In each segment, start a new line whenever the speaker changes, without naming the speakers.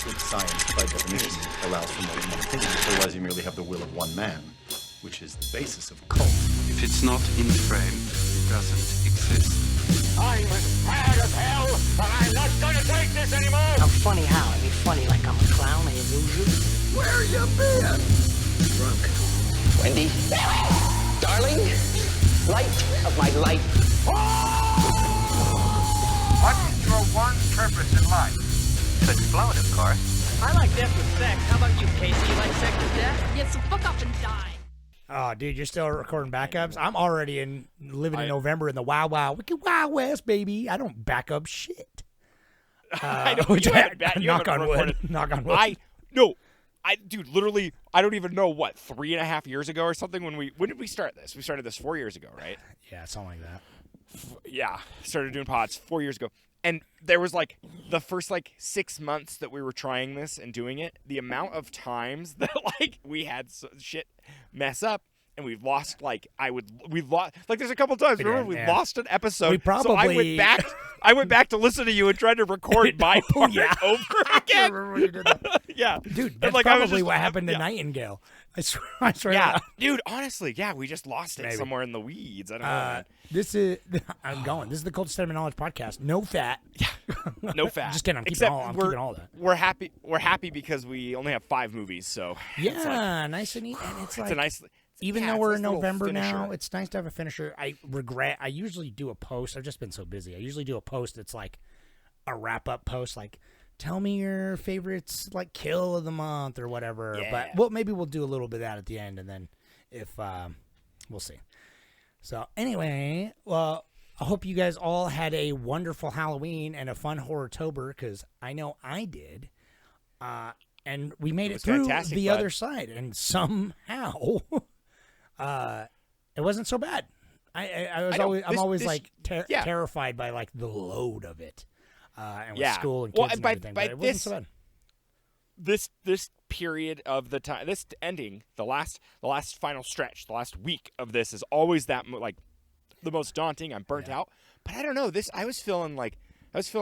Good science, by definition, allows for more than one opinion. Otherwise, you merely have the will of one man, which is the basis of cult.
If it's not in frame, it doesn't exist.
I'm as mad as hell, and I'm not gonna take this anymore!
I'm funny how? I mean funny like I'm a clown, I amuse you?
Where you been?
Drunk.
Wendy, darling, light of my life.
What's your one purpose in life?
To explode, of course.
I like death with sex. How about you, Casey? You like sex with death?
Yeah, so fuck off and die.
Oh, dude, you're still recording backups? I'm already living in November in the Wild West, baby. I don't back up shit.
I know.
Knock on wood. Knock on wood.
Dude, literally, I don't even know what 3.5 years ago or something. When did we start this? We started this 4 years ago, right?
Yeah, something like that.
Yeah, started doing pods 4 years ago, and there was like the first 6 months that we were trying this and doing it. The amount of times that we had shit mess up. And we've lost there's a couple times. Remember, we lost an episode.
We probably.
So I went back to listen to you and tried to record my part over again.
I remember when you did that.
Yeah,
dude, that's probably what happened to Nightingale. I swear.
Yeah, dude. Honestly, we just lost it somewhere in the weeds. I don't know.
This is. I'm going. This is the Cultist Cinema Knowledge Podcast. No fat.
Yeah, no fat.
Just kidding. I'm keeping all that.
We're happy because we only have 5 movies. So
yeah, nice and neat. And it's
a nice.
Even though we're in November now, it's nice to have a finisher. I usually do a post. I've just been so busy. I usually do a post that's like a wrap-up post, like, tell me your favorites, kill of the month or whatever.
Yeah.
But maybe we'll do a little bit of that at the end, and then if we'll see. So anyway, well, I hope you guys all had a wonderful Halloween and a fun Horrortober, because I know I did. And we made it through the other side, and somehow... it wasn't so bad. I'm always terrified by the load of it, and with school and kids and everything. But it wasn't so bad.
This period of the time, this ending, the last final stretch, the last week of this is always that the most daunting. I'm burnt out, but I don't know. I was feeling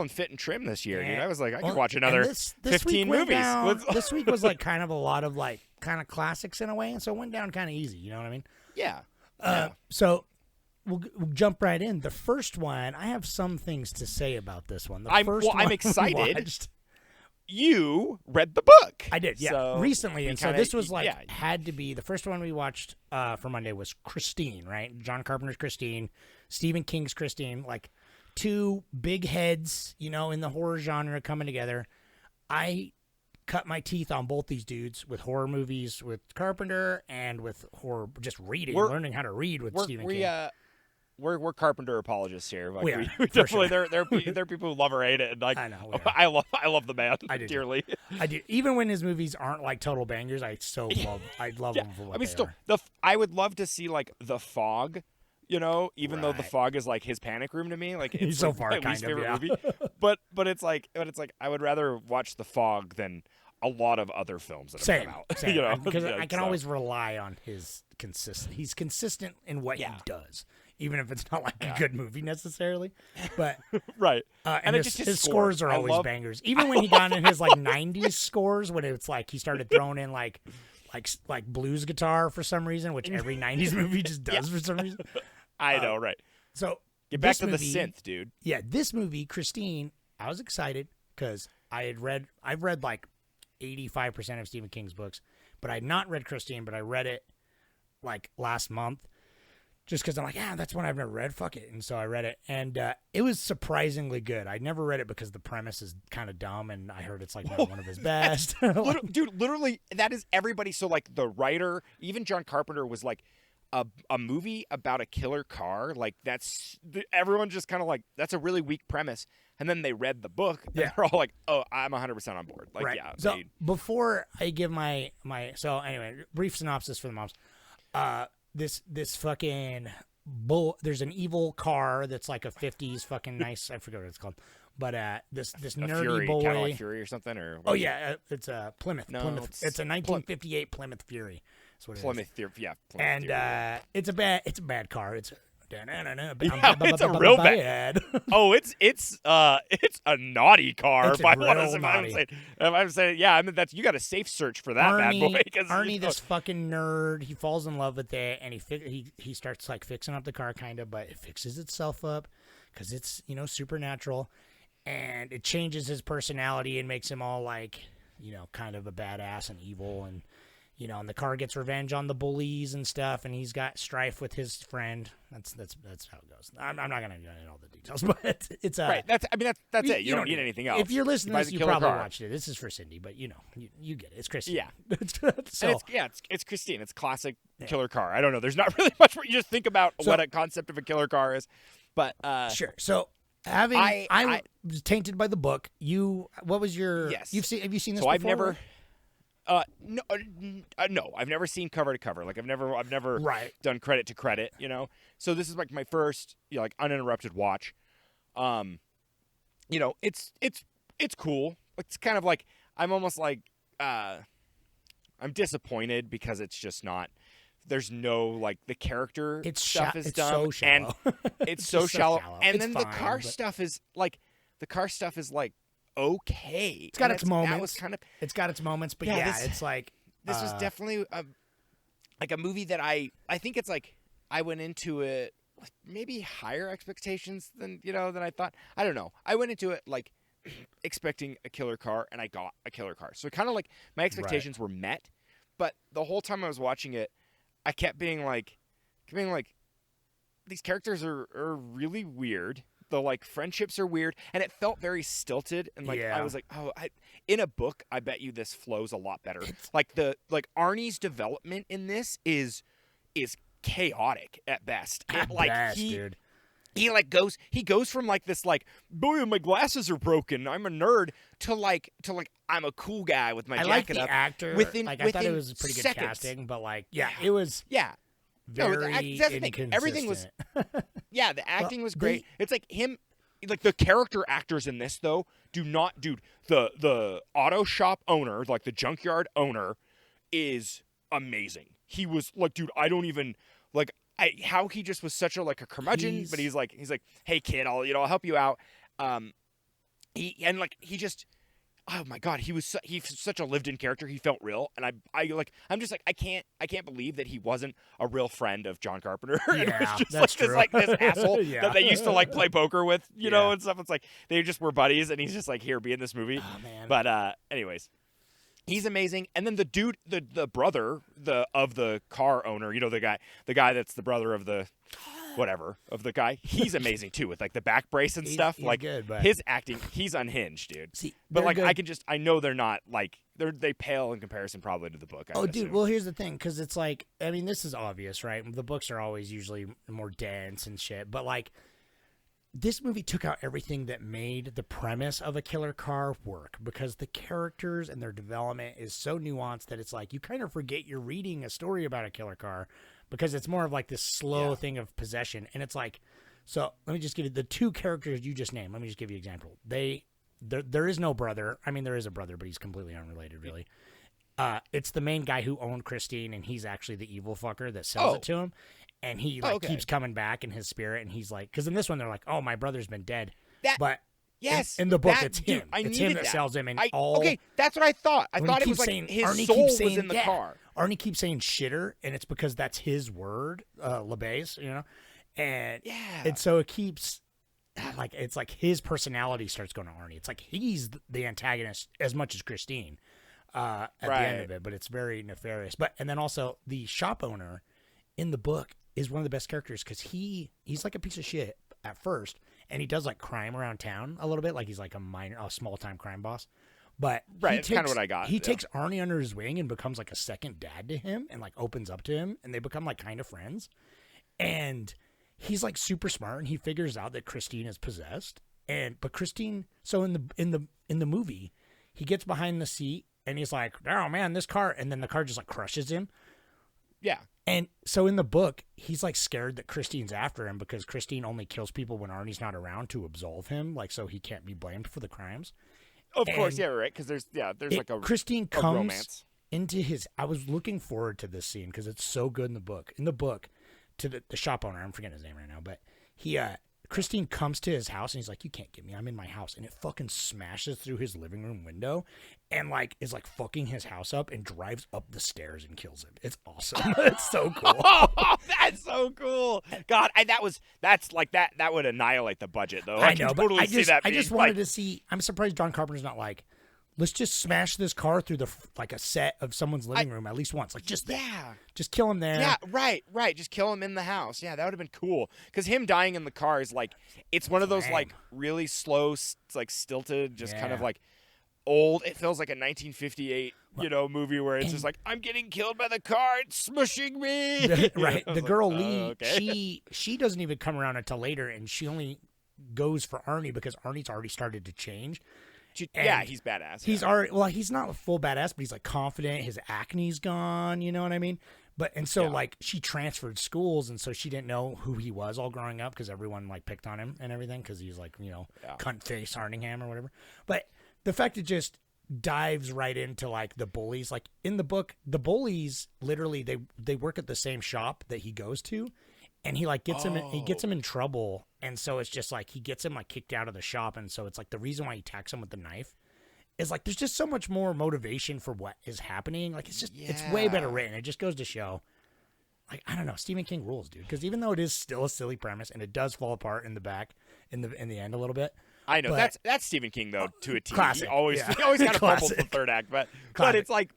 fit and trim this year, dude. I was like, I could watch another 15 movies.
This week was kind of a lot of kind of classics in a way, and so it went down kind of easy. You know what I mean?
Yeah.
So we'll jump right in. The first one, I have some things to say about this one.
I'm excited. You read the book.
I did, yeah,
so
recently, and so this was had to be the first one we watched for Monday was Christine, right? John Carpenter's Christine, Stephen King's Christine, two big heads, in the horror genre coming together. I cut my teeth on both these dudes with horror movies with Carpenter and with horror, just learning how to read with Stephen King.
We're Carpenter apologists here.
We are,
we definitely
sure.
there are people who love or hate it, and
I know.
I love the man dearly.
I do. Even when his movies aren't total bangers, I love them for what they are.
I would love to see The Fog. Even though The Fog is his panic room to me, it's
so far
my least favorite movie. But it's I would rather watch The Fog than a lot of other films that have come out.
Same. Because I can always rely on his consistent. He's consistent in what he does, even if it's not a good movie necessarily. But
right.
And his scores are always bangers. Even when he got in his 90s scores, when it's he started throwing in like blues guitar for some reason, which every 90s movie just does for some reason.
I know, right?
So
get back to the synth, dude.
Yeah, this movie, Christine, I was excited because I've read 85% of Stephen King's books, but I had not read Christine, but I read it last month just because I'm that's one I've never read. Fuck it. And so I read it, and it was surprisingly good. I never read it because the premise is kind of dumb, and I heard it's not one of his best.
Dude, literally, that is everybody. So the writer, even John Carpenter was a movie about a killer car. That's everyone just kind of that's a really weak premise. And then they read the book, and they're all oh, I'm 100% on board.
Right. So before I give my so anyway, brief synopsis for the moms. This fucking bull. There's an evil car that's a 50s fucking nice. I forget what it's called. But this nerdy
Fury,
boy,
Cadillac Fury or something, or
oh yeah, it's a Plymouth.
No,
Plymouth. It's a 1958 Plymouth Fury. That's what it is.
Plymouth Fury, yeah.
And it's a bad car. It's
it's a real bad. Oh, it's a naughty car.
It's
if I'm saying, yeah, I mean that's you got a safe search for that bad boy.
Arnie, this fucking nerd, he falls in love with it, and he starts like fixing up the car, kind of, but it fixes itself up because it's supernatural, and it changes his personality and makes him all like kind of a badass and evil, and and the car gets revenge on the bullies and stuff, and he's got strife with his friend. That's how it goes. I'm not gonna go into all the details, but it's
right. That's it. You don't need anything else.
If you're listening to this, you probably watched it. This is for Cindy, but you get it. It's Christine.
Yeah.
So
it's Christine. It's classic killer car. I don't know. There's not really much where you just think about what a concept of a killer car is, but
sure. So I was tainted by the book. What was your?
Yes.
Have you seen this?
So
before?
I've never. No, I've never seen cover to cover. Like I've never done credit to credit, So this is like my first, like uninterrupted watch. It's cool. It's kind of like I'm almost like I'm disappointed because it's just not. There's no like the character stuff is dumb,
so shallow.
and it's so shallow. And
it's
then
fine,
the car stuff is like okay.
It's got its moments.
That was kind of.
It's got its moments, but it's like
this was definitely a movie that I think it's like I went into it with maybe higher expectations than I thought. I don't know. I went into it like expecting a killer car, and I got a killer car. So kind of like my expectations were met, but the whole time I was watching it, I kept being like, these characters are really weird. The like friendships are weird, and it felt very stilted. And like I was like, in a book, I bet you this flows a lot better. Like Arnie's development in this is chaotic at best.
Dude.
He goes from like this like, boy, my glasses are broken, I'm a nerd, to like I'm a cool guy with my jacket
like the
up.
actor. I thought it was pretty good casting, but it was very
that's the thing. Everything was the acting was great. It's like him, like the character actors in this though the auto shop owner, like the junkyard owner, is amazing. He was like, dude, I don't even like how he just was such a like a curmudgeon, but he's like, hey kid, I'll help you out. Oh my God, he's such a lived-in character. He felt real, and I'm just like I can't believe that he wasn't a real friend of John Carpenter.
Yeah,
it was just
that's
this
true.
like this asshole that they used to like play poker with, and stuff. It's like they just were buddies, and he's just like, here, be in this movie.
Oh man.
But anyways, he's amazing. And then the dude, the brother of the car owner, the guy that's the brother of the. Whatever of the guy, he's amazing too with like the back brace and stuff.
He's
like
good, but
his acting, he's unhinged, dude.
See,
but like
good.
I know they're not like they pale in comparison probably to the book.
Dude, well here's the thing, because it's like, I mean, this is obvious, right? The books are always usually more dense and shit, but like this movie took out everything that made the premise of a killer car work, because the characters and their development is so nuanced that it's like you kind of forget you're reading a story about a killer car, because it's more of like this slow thing of possession. And it's like, so let me just give you the two characters you just named. Let me just give you an example. There is no brother. I mean, there is a brother, but he's completely unrelated, really. It's the main guy who owned Christine, and he's actually the evil fucker that sells it to him. And he keeps coming back in his spirit, and he's like, because in this one they're like, oh, my brother's been dead. But
yes,
in the book
that,
it's him.
Dude,
it's him that sells him, and
okay, that's what I thought. I thought it was like his
Arnie
soul
keeps saying,
was in the car.
Arnie keeps saying shitter, and it's because that's his word, LeBase, and and so it keeps like, it's like his personality starts going to Arnie. It's like he's the antagonist as much as Christine at the end of it, but it's very nefarious. But and then also the shop owner in the book is one of the best characters, because he's like a piece of shit at first, and he does like crime around town a little bit, like he's like a small time crime boss. But
that's kind of what I got.
He takes Arnie under his wing and becomes like a second dad to him, and like opens up to him, and they become like kind of friends. And he's like super smart, and he figures out that Christine is possessed. But Christine, so in the movie, he gets behind the seat and he's like, oh man, this car, and then the car just like crushes him.
Yeah.
And so in the book, he's like scared that Christine's after him, because Christine only kills people when Arnie's not around to absolve him, like so he can't be blamed for the crimes.
Of course, yeah, right. Because there's like a
Christine
a
comes
romance
into his. I was looking forward to this scene because it's so good in the book. In the book, to the shop owner. I'm forgetting his name right now, but Christine comes to his house and he's like, "You can't get me. I'm in my house." And it fucking smashes through his living room window and like is like fucking his house up and drives up the stairs and kills him. It's awesome. It's so cool.
Oh, that's so cool. God, that would annihilate the budget though.
I know,
can
but
totally see that
I just
being,
wanted
like,
to see. I'm surprised John Carpenter's not like, let's just smash this car through like a set of someone's living room at least once. Like just kill him there.
Yeah, right. Just kill him in the house. Yeah, that would have been cool. Because him dying in the car is like, it's one of those like really slow, like stilted, just kind of like old. It feels like a 1958, movie where it's just like, I'm getting killed by the car. It's smushing me.
Right. The girl
like,
Lee,
okay.
she doesn't even come around until later, and she only goes for Arnie because Arnie's already started to change.
Yeah, he's badass.
He's already, well, he's not a full badass, but he's like confident. His acne's gone, you know what I mean? Like she transferred schools, and so she didn't know who he was all growing up because everyone like picked on him and everything because he's like, cunt face Harningham or whatever. But the fact it just dives right into like the bullies, like in the book, the bullies literally they work at the same shop that he goes to. And he like gets him in trouble, and so it's just like he gets him like kicked out of the shop, and so it's like the reason why he attacks him with the knife is like there's just so much more motivation for what is happening. Like it's way better written. It just goes to show, like I don't know, Stephen King rules, dude. Because even though it is still a silly premise and it does fall apart in the end a little bit.
I know that's Stephen King though to a T.
Classic.
He always kind of fumbles the third act, but it's like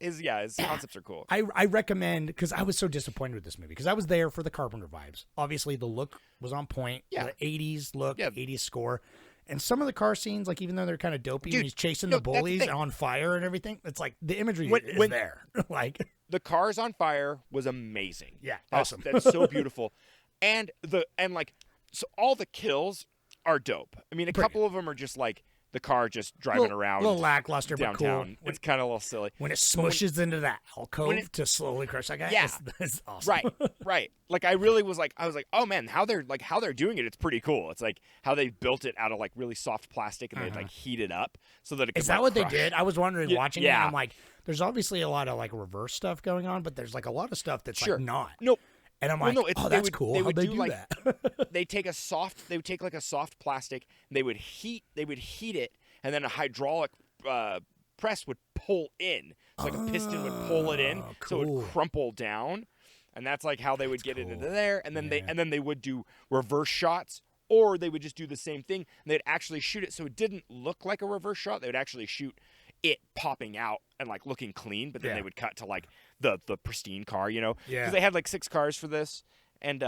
his concepts are cool.
I recommend, because I was so disappointed with this movie because I was there for the Carpenter vibes. Obviously, the look was on point.
Yeah.
The 80s look, 80s score, and some of the car scenes, like even though they're kind of dopey, and he's chasing the bullies on fire and everything, it's like the imagery is there. Like
the cars on fire was amazing.
Yeah,
awesome. That's so beautiful, and so all the kills are dope. I mean, a couple of them are just like the car just driving around.
A little lackluster,
downtown.
but cool.
It's kind of a little silly.
When it smushes into that alcove to slowly crush that guy, it's awesome.
Right. Like I was like, oh man, how they're doing it, it's pretty cool. It's like how they built it out of like really soft plastic and they'd like heat it up so that it could
Is that what they did? I was wondering watching it, and I'm like, there's obviously a lot of like reverse stuff going on, but there's like a lot of stuff that's like not.
Nope.
And I'm like, that's cool. How'd they do that?
They would take like a soft plastic, and they would heat it, and then a hydraulic press would pull in. So like a piston would pull it in, so it would crumple down, and that's like how they would get it into there. And then they would do reverse shots, or they would just do the same thing, and they'd actually shoot it so it didn't look like a reverse shot. They would actually shoot it popping out and like looking clean, but then they would cut to like the pristine car, because they had like 6 cars for this, and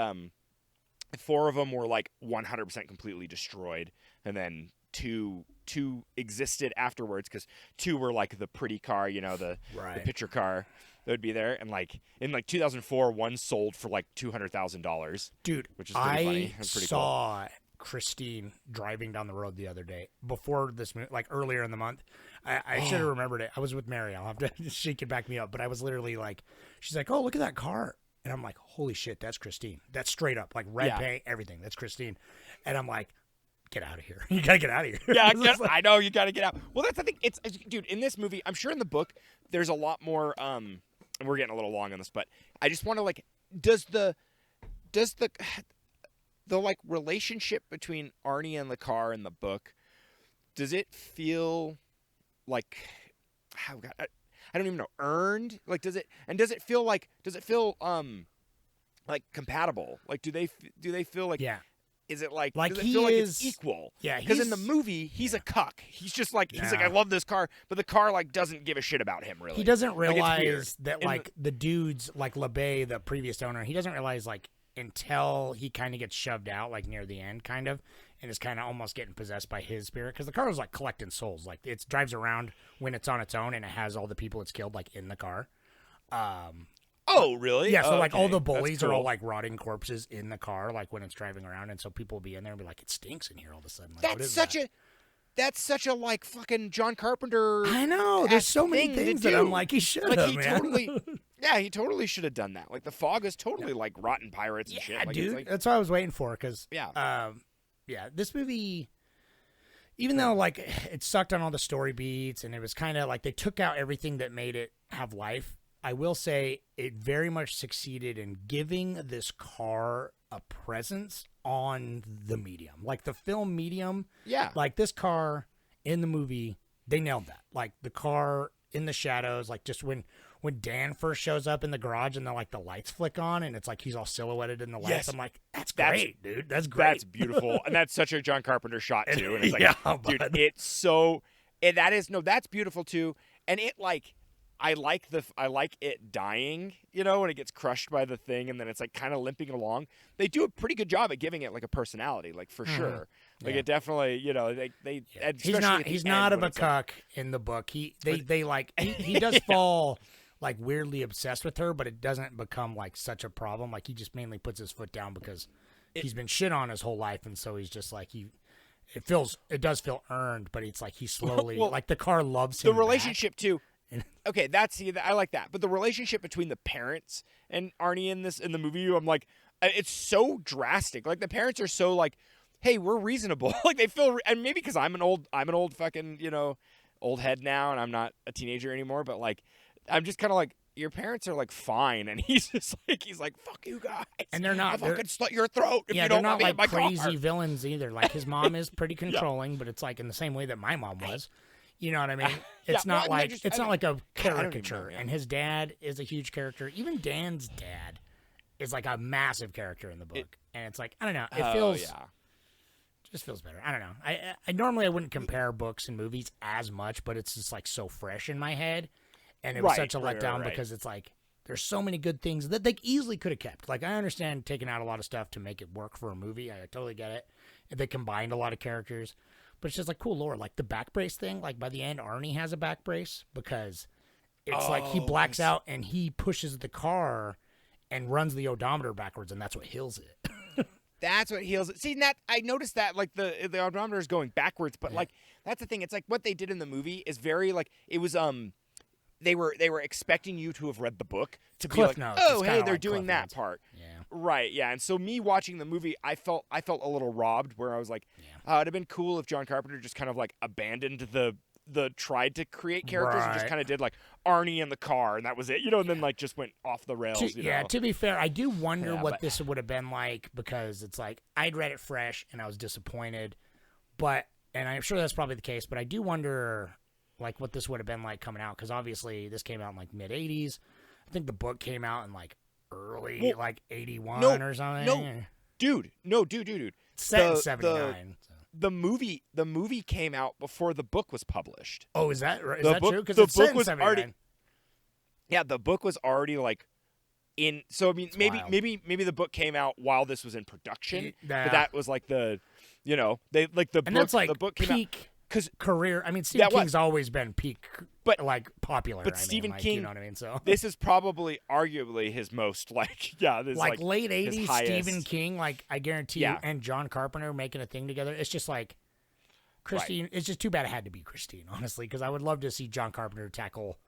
4 of them were like 100% completely destroyed, and then two existed afterwards because 2 were like the pretty car, the picture car that would be there, and like in like 2004, 1 sold for like $200,000,
dude,
which is pretty funny. That's pretty
saw Christine driving down the road the other day before this, like earlier in the month. I should have remembered it. I was with Mary. I'll have to she can back me up, but I was literally like, she's like, "Oh, look at that car," and I'm like, "Holy shit, that's Christine." That's straight up like red paint, everything. That's Christine, and I'm like, "Get out of here! You gotta get out of here."
Yeah, I know you gotta get out. Well, that's the thing. It's dude, in this movie, I'm sure in the book there's a lot more. And we're getting a little long on this, but I just want to like, does the like relationship between Arnie and the car in the book, does it feel like, I don't even know, earned? Like, does it feel like compatible? Like, do they feel like, is it like does it feel like it's equal?
Yeah,
because in the movie he's a cuck. He's just like he's like, I love this car, but the car like doesn't give a shit about him really.
He doesn't realize
like,
that like the dudes like LeBay, the previous owner, he doesn't realize like until he kind of gets shoved out like near the end kind of, and is kind of almost getting possessed by his spirit, because the car is like collecting souls. Like it drives around when it's on its own, and it has all the people it's killed like in the car.
Oh, really?
Yeah, so like all the bullies are all like rotting corpses in the car, like when it's driving around, and so people will be in there and be like, it stinks in here all of a sudden. Like,
that's such a like fucking John Carpenter.
I know. There's so many things that I'm like, he should have,
he totally should have done that. Like the fog is totally like rotten pirates and shit. Like,
dude,
like,
that's what I was waiting for. Because this movie, even though like it sucked on all the story beats, and it was kind of like they took out everything that made it have life. I will say it very much succeeded in giving this car a presence on the medium. Like the film medium.
Yeah.
Like this car in the movie, they nailed that. Like the car in the shadows, like just when Dan first shows up in the garage and the lights flick on and it's like he's all silhouetted in the lights.
Yes.
I'm like, that's great, dude. That's great.
That's beautiful. And that's such a John Carpenter shot too. And it's like,
Yeah,
dude,
bud.
it's so that's beautiful too. And it I like it dying, when it gets crushed by the thing and then it's like kind of limping along. They do a pretty good job at giving it like a personality, like for sure. Like it definitely,
He's not a macaque in the book. He does fall like weirdly obsessed with her, but it doesn't become like such a problem. Like he just mainly puts his foot down because he's been shit on his whole life, and so he's just like it does feel earned, but it's like he slowly like the car loves him.
The relationship too. Okay, I like that. But the relationship between the parents and Arnie in the movie, I'm like, it's so drastic. Like the parents are so like, hey, we're reasonable. Like they feel, and maybe because I'm an old fucking old head now, and I'm not a teenager anymore. But like, I'm just kind of like, your parents are like fine, and he's like, fuck you guys,
and they're not.
I fucking slit your throat if you
they're
don't
not
let me in
like
my
crazy
car.
villains either. Like his mom is pretty controlling, but it's like in the same way that my mom was. You know what I mean? It's not like a caricature. And his dad is a huge character. Even Dan's dad is like a massive character in the book. And it's like, I don't know. It feels just feels better. I don't know. I normally I wouldn't compare books and movies as much, but it's just like so fresh in my head. And it was such a letdown because it's like there's so many good things that they easily could have kept. Like I understand taking out a lot of stuff to make it work for a movie. I totally get it. They combined a lot of characters. But it's just like cool lore. Like the back brace thing, like by the end, Arnie has a back brace because it's like he blacks out and he pushes the car and runs the odometer backwards, and that's what heals it.
That's what heals it. See, that I noticed that like the odometer is going backwards, but like that's the thing. It's like what they did in the movie is very like it was they were expecting you to have read the book to be like,
notes.
oh,
It's
hey,
kinda
they're
like
doing
Cliff
that
Notes.
part.
Yeah.
Right, yeah. And so me watching the movie, I felt a little robbed where I was like, it'd have been cool if John Carpenter just kind of like abandoned the tried to create characters and just kind of did like Arnie in the car and that was it, and then like just went off the rails.
To be fair, I do wonder what this would have been like because it's like I'd read it fresh and I was disappointed, and I'm sure that's probably the case, but I do wonder like what this would have been like coming out because obviously this came out in like mid 80s. I think the book came out in like early like 81 or something.
Dude.
Set in 79.
The movie came out before the book was published.
Oh, is that right? Is
The
that
book-
true? Because
the
it's set
book
in
was
79.
already- Yeah, the book was already like in. So I mean,
wild.
maybe the book came out while this was in production.
Yeah.
But that was like they like the
And
book.
that's like
the book came
peak
out because
career. I mean, Stephen King's always been peak,
but
like popular.
But
I mean,
Stephen
like,
King,
you know what I mean? So
this is probably arguably his most this
like late
his
80s
highest.
Stephen King, like I guarantee you, and John Carpenter making a thing together. It's just like Christine. It's just too bad it had to be Christine, honestly, because I would love to see John Carpenter tackle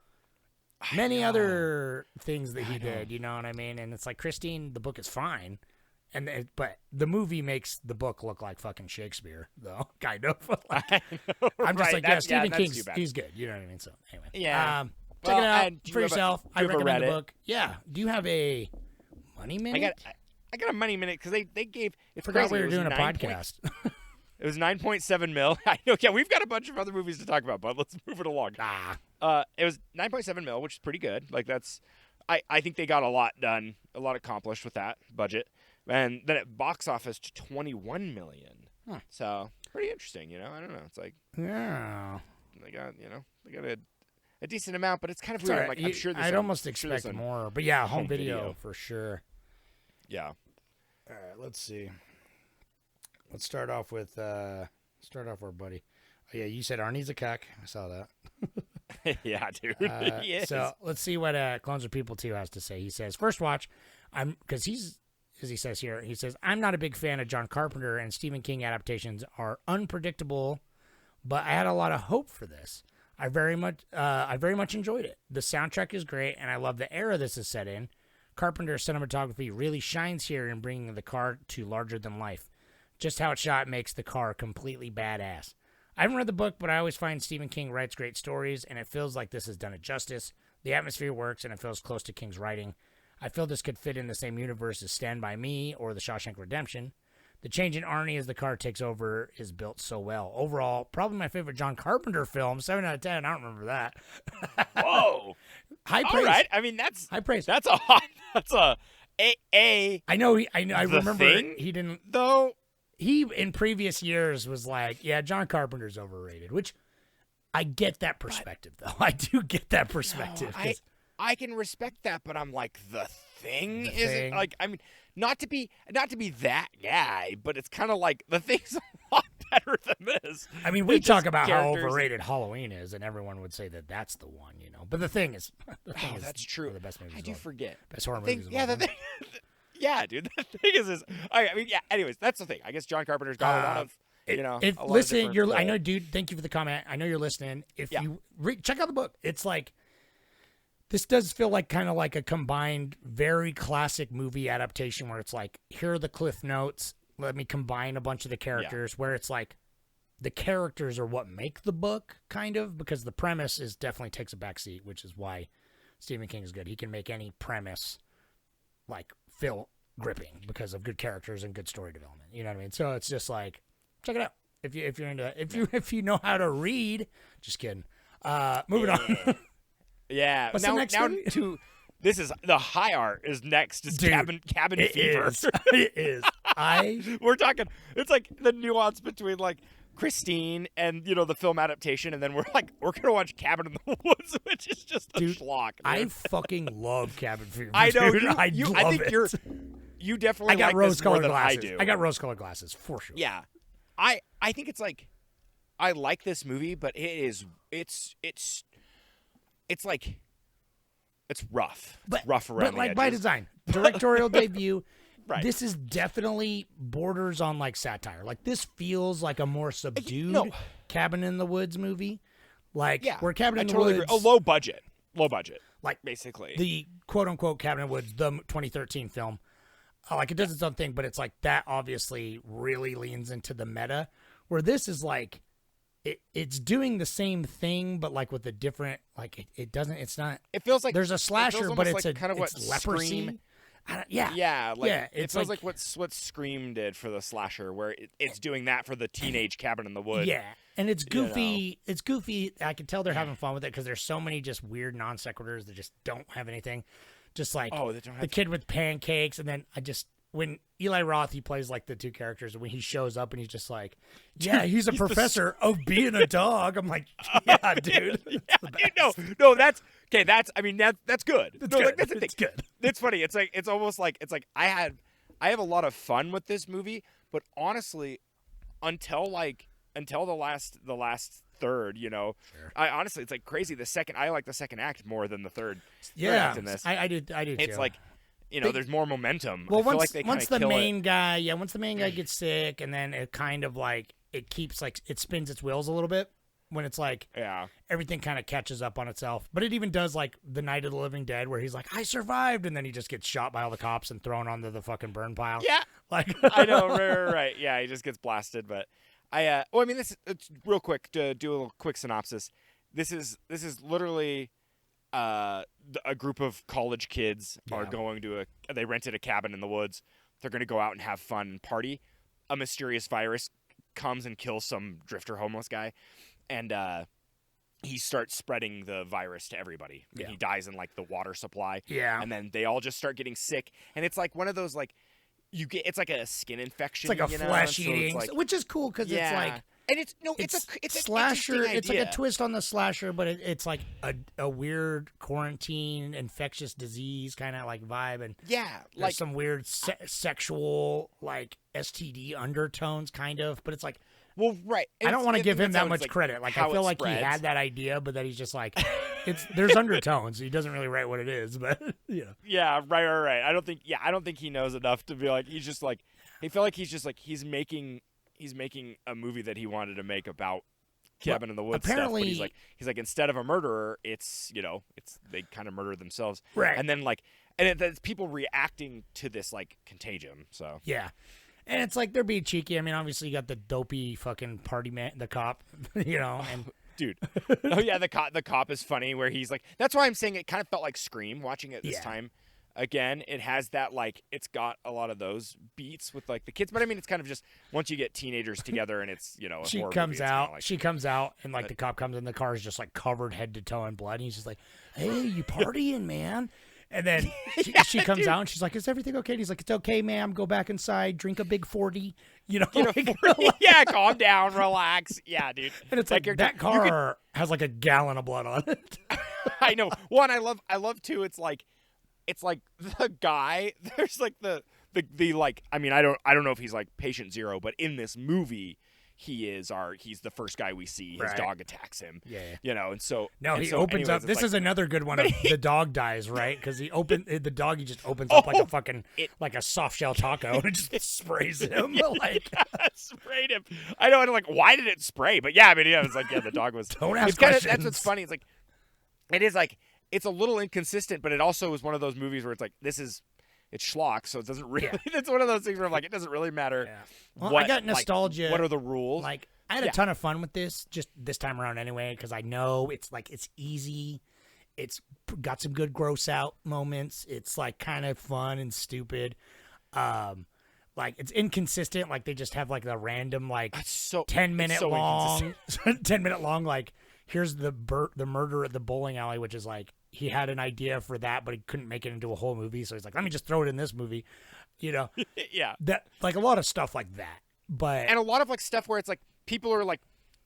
many other things that he did. You know what I mean? And it's like Christine, the book is fine. But the movie makes the book look like fucking Shakespeare, though, kind of. Like, I'm just like, Stephen King's he's good. You know what I mean? So anyway, check it out for yourself. I recommend the book. Yeah. Do you have a money minute?
I got a money minute because they gave. It's
forgot
crazy.
we were doing a podcast.
It was 9.7 mil. I know. Yeah, we've got a bunch of other movies to talk about, but let's move it along. It was 9.7 mil, which is pretty good. Like that's, I think they got a lot done, a lot accomplished with that budget. And then at box office to 21 million. So pretty interesting, I don't know. It's like they got a decent amount, but it's kind of weird.
Right.
I'm sure
I'd almost expect more, but yeah, home video for sure.
Yeah.
All right, let's see. Let's start off with our buddy. Oh yeah, you said Arnie's a cuck. I saw that.
Yeah, dude. Yes.
So let's see what Clones of People 2 has to say. He says, first watch, because he's, as he says here, he says, I'm not a big fan of John Carpenter and Stephen King adaptations are unpredictable, but I had a lot of hope for this. I very much enjoyed it. The soundtrack is great, and I love the era this is set in. Carpenter's cinematography really shines here in bringing the car to larger than life. Just how it's shot makes the car completely badass. I haven't read the book, but I always find Stephen King writes great stories, and it feels like this has done it justice. The atmosphere works, and it feels close to King's writing. I feel this could fit in the same universe as Stand By Me or The Shawshank Redemption. The change in Arnie as the car takes over is built so well. Overall, probably my favorite John Carpenter film. 7 out of 10. I don't remember that.
Whoa.
High
All
praise.
right. I mean, that's
High praise.
That's a
I know. I
The
remember
Thing,
he didn't.
though.
He in previous years was like, yeah, John Carpenter's overrated. Which I get that perspective, though. I do get that perspective.
No, I can respect that, but I'm like, The Thing
The
isn't
Thing.
like. I mean, not to be that guy, but it's kind of like The Thing's a lot better than this.
I mean, we
It's
talk
just
about how
characters.
overrated Halloween is, and everyone would say that that's the one, you know. But The Thing is,
That's true.
one of the best movies.
I
of
do
all-
forget.
Best horror
Thing,
movies. Of
yeah,
all
the
time.
thing. Yeah, dude. The thing is I mean, yeah. Anyways, that's the thing. I guess John Carpenter's got a lot of, you know.
If
a lot of
listen,
different,
you're. I know, dude. Thank you for the comment. I know you're listening. If
Yeah.
you check out the book, it's like this does feel like kind of like a combined, very classic movie adaptation where it's like, here are the cliff notes. Let me combine a bunch of the characters. Where it's like the characters are what make the book, kind of, because the premise is definitely takes a backseat, which is why Stephen King is good. He can make any premise like feel gripping because of good characters and good story development. You know what I mean? So it's just like, check it out if you're into that. If you know how to read. Just kidding. Moving on.
Yeah.
What's the next movie?
This is the high art is next. Is
Dude,
cabin
It
fever.
is. It is.
We're talking. It's like the nuance between like Christine and the film adaptation, and then we're gonna watch Cabin in the Woods, which is just a
Dude,
schlock.
I
man.
fucking love Cabin Fever.
I know
dude. I
I
love
think
it.
you definitely
I got
like this more
rose-colored
than
glasses.
I do.
I got rose-colored glasses for sure.
Yeah, I think it's like I like this movie, but it's like it's rough. It's rough around
but
the
like
edges.
by design, directorial debut.
Right.
This is definitely borders on like satire. Like this feels like a more subdued
no.
Cabin in the Woods movie. Like
Yeah,
where Cabin
I
in the
totally
Woods,
agree. Low budget,
like
basically.
the quote unquote Cabin in the Woods, the 2013 film. Like it does its own thing, but it's like that obviously really leans into the meta. Where this is like, it's doing the same thing, but like with a different it doesn't. It's not.
It feels like
There's a
it feels
slasher, but
almost
it's
like
a
kind of what
it's leprosy.
Scream.
Yeah,
Yeah, like
yeah.
it feels like what Scream did for the slasher, where it's doing that for the teenage Cabin in the Woods.
Yeah, and it's goofy. It's goofy. I can tell they're having fun with it because there's so many just weird non sequiturs that just don't have anything. Just like
they don't have
the kid with pancakes, and then when Eli Roth, he plays like the two characters, and when he shows up and he's just like, yeah, he's a professor of being a dog. I'm like, yeah, dude.
No, that's okay. That's that's good.
It's
No,
good.
like, that's the
It's
thing.
good.
It's funny. It's like it's almost like I have a lot of fun with this movie, but honestly, until the last third, I honestly it's like crazy. I like the second act more than the third
Yeah,
act in this.
I do.
It's
too.
like there's more momentum.
Well,
I feel
once
like they
once
kinda
the
kill
main guy, once the main guy gets sick, and then it kind of like it keeps like it spins its wheels a little bit when it's like everything kind of catches up on itself. But it even does like the Night of the Living Dead, where he's like, "I survived," and then he just gets shot by all the cops and thrown onto the fucking burn pile.
Yeah,
like
I know, right. Yeah, he just gets blasted. But it's real quick to do a little quick synopsis. This is literally a group of college kids are going to they rented a cabin in the woods. They're going to go out and have fun and party. A mysterious virus comes and kills some drifter homeless guy, and he starts spreading the virus to everybody. And he dies in like the water supply.
Yeah.
And then they all just start getting sick, and it's like one of those like it's like a skin infection.
It's like a flesh eating,
like,
which is cool because it's like.
And it's
it's
a
slasher. It's like a
idea.
twist on the slasher, but it's like a weird quarantine, infectious disease kind of like vibe, and
Yeah,
there's
like
some weird sexual like STD undertones, kind of. But it's like,
well, right.
I don't want to give him
that's
that
how
much
it's,
credit. Like
how
I feel
it
like he
spreads.
had that idea, but that he's just like, there's undertones. He doesn't really write what it is, but
Yeah, right. I don't think he knows enough to be like. He's just like. He felt like he's just like he's making a movie that he wanted to make about Cabin in the Woods
apparently,
stuff. But he's like instead of a murderer, it's they kind of murder themselves.
Right.
And then it's people reacting to this like contagion. So
yeah. And it's like they're being cheeky. I mean, obviously you got the dopey fucking party man, the cop, and
dude. Oh yeah, the cop is funny where he's like. That's why I'm saying it kind of felt like Scream watching it this time. Again, it has that like it's got a lot of those beats with like the kids, but I mean it's kind of just once you get teenagers together and it's a
she
horror
comes
movie,
out.
like,
She comes out and like the cop comes in. The car is just like covered head to toe in blood. And he's just like, "Hey, you partying, man?" And then she comes out and she's like, "Is everything okay?" And he's like, "It's okay, ma'am. Go back inside. Drink a big 40."
Yeah, calm down, relax. Yeah, dude.
And it's like that car has like a gallon of blood on it.
I know. One, I love too. It's like the guy. There's like the like. I mean, I don't know if he's like patient zero, but in this movie, he's the first guy we see. His dog attacks him.
Yeah.
And so
he opens up. This is another good one. The dog dies, right? Because the dog just opens up like a fucking like a soft shell taco and just sprays him.
Sprayed him. I know. And like, why did it spray? But yeah, I mean, it's like the dog was.
Don't ask
questions.
questions.
That's what's funny. It's like it is like it's a little inconsistent, but it also is one of those movies where it's like it's schlock, so it doesn't really. Yeah. It's one of those things where I'm like, it doesn't really matter. Yeah.
Well, I got nostalgia.
Like, what are the rules?
Like, I had a ton of fun with this just this time around anyway, because I know it's easy. It's got some good gross out moments. It's like kind of fun and stupid. Like it's inconsistent. Like they just have like the random like 10-minute long, 10-minute long like here's the murder at the bowling alley, which is like. He had an idea for that, but he couldn't make it into a whole movie. So he's like, let me just throw it in this movie, Yeah. That like a lot of stuff like that. And
a lot of like stuff where it's like people are like,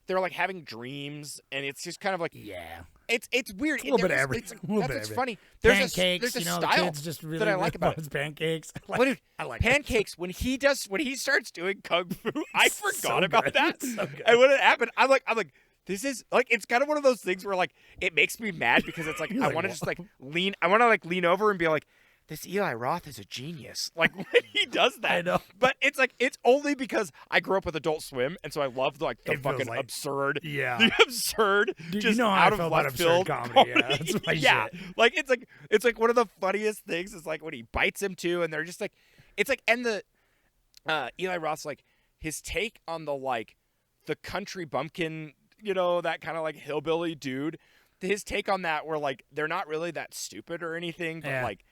they're like having dreams and it's just kind of like, it's weird.
It's a little bit of everything.
That's what's funny.
Pancakes,
there's a
the
style
kids just really
that I like about it.
Pancakes.
Dude,
I like
pancakes. When he starts doing kung fu, I forgot about that.
So good.
And when it happened, I'm like, this is like it's kind of one of those things where like it makes me mad because it's like I want to just like lean lean over and be like, this Eli Roth is a genius. Like when he does that.
I know.
But it's like it's only because I grew up with Adult Swim and so I love the fucking
like,
absurd.
Yeah.
The absurd
Dude,
just
you know how
out
I
of
feel
left
about
field
absurd comedy. Yeah, that's my shit.
Like it's like one of the funniest things is like when he bites him too and they're just like it's like and the Eli Roth's like his take on the country bumpkin, that kind of like hillbilly dude. His take on that where like they're not really that stupid or anything, but like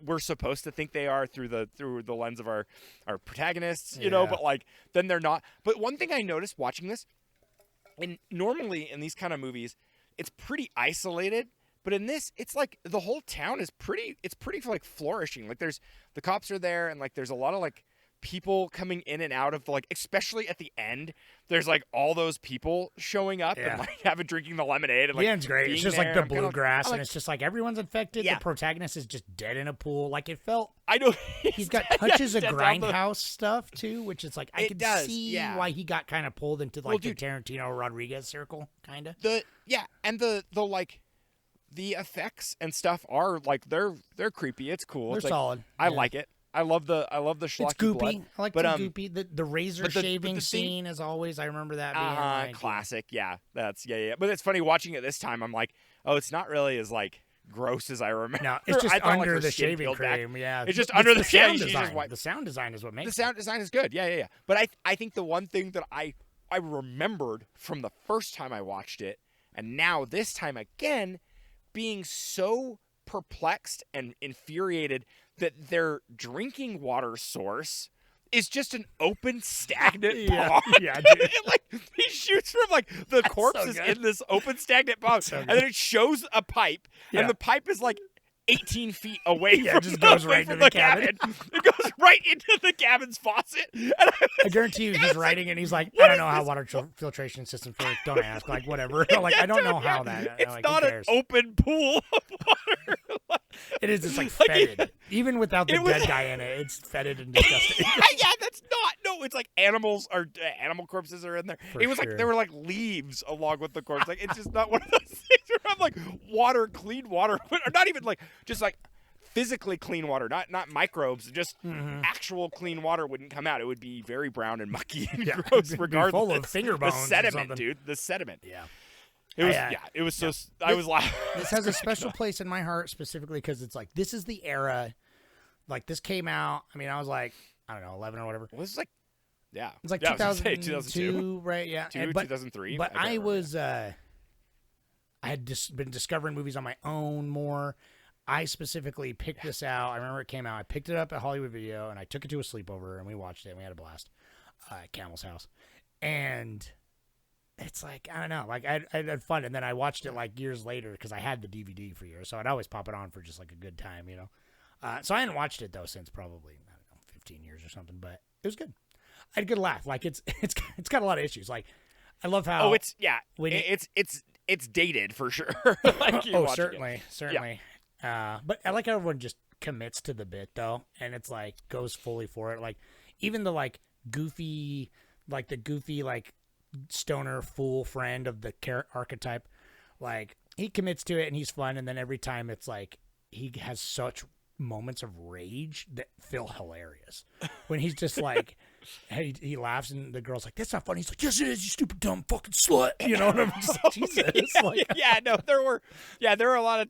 we're supposed to think they are through the lens of our protagonists, but like then they're not. But one thing I noticed watching this, and normally in these kind of movies, it's pretty isolated. But in this, it's like the whole town is pretty like flourishing. Like there's the cops are there and like there's a lot of like people coming in and out of the like especially at the end there's like all those people showing up and like drinking the lemonade and like
the end's great. It's just like the bluegrass and it's just like everyone's infected.
Yeah.
The protagonist is just dead in a pool. Like it felt
I know
he's got touches of grindhouse stuff too, which is like I could see why he got kind of pulled into like the Tarantino Rodriguez circle kind of.
And the like the effects and stuff are like they're creepy. It's cool.
They're
it's like,
solid.
I like it. I love the schlocky
it's goopy.
blood.
I like the goopy. The razor shaving scene, as always. I remember that being like,
classic. Yeah, that's yeah. But it's funny watching it this time. I'm like, oh, it's not really as like gross as I remember.
No, it's just under
like,
the shaving cream.
Back.
Yeah,
it's just under the
sound design. The sound design is what makes
the sound design is good. Yeah. But I think the one thing that I remembered from the first time I watched it, and now this time again, being so perplexed and infuriated that their drinking water source is just an open stagnant pond.
Yeah, dude.
Like he shoots from like the corpse is in this open stagnant pond, and then it shows a pipe, and the pipe is like 18 feet away from,
just goes right into the cabin.
It goes right into the cabin's faucet. And
I guurantee you, he's writing and he's like, I don't know how water filtration systems work. Don't ask. Like, whatever. Like, I don't know how that.
It's
like,
not an open pool of water.
It is. It's like fetid. Even without the dead guy in it, it's fetid and disgusting.
Yeah, that's not. No, it's like animal corpses are in there. It was like there were like leaves along with the corpse. Like it's just not one of those things where I'm like clean water, or not even like just like physically clean water, not microbes. Just actual clean water wouldn't come out. It would be very brown and mucky and gross, regardless.
Full of finger bones.
The sediment, dude. The sediment.
Yeah.
It was it was so. I was laughing.
This has a special place in my heart specifically because it's like this is the era. Like this came out. I mean, I was like, I don't know, 11 or whatever.
It was like, yeah,
it's like
2002,
2002, right? Yeah,
2003.
But I was I had been discovering movies on my own more. I specifically picked this out. I remember it came out. I picked it up at Hollywood Video, and I took it to a sleepover, and we watched it, and we had a blast at Camel's house. And it's like, I don't know, like I had fun. And then I watched it like years later because I had the DVD for years, so I'd always pop it on for just like a good time, you know. So I hadn't watched it though since probably, I don't know, 15 years or something, but it was good. I had a good laugh. Like it's got a lot of issues. Like I love how
it's dated for sure. Like
certainly. But I like how everyone just commits to the bit though, and it's like goes fully for it. Like even the goofy stoner fool friend of the archetype, like he commits to it and he's fun. And then every time it's like he has such moments of rage that feel hilarious when he's just like he laughs and the girl's like, that's not funny. He's like, yes it is, you stupid dumb fucking slut, you know. And I'm just like, Jesus.
There were a lot of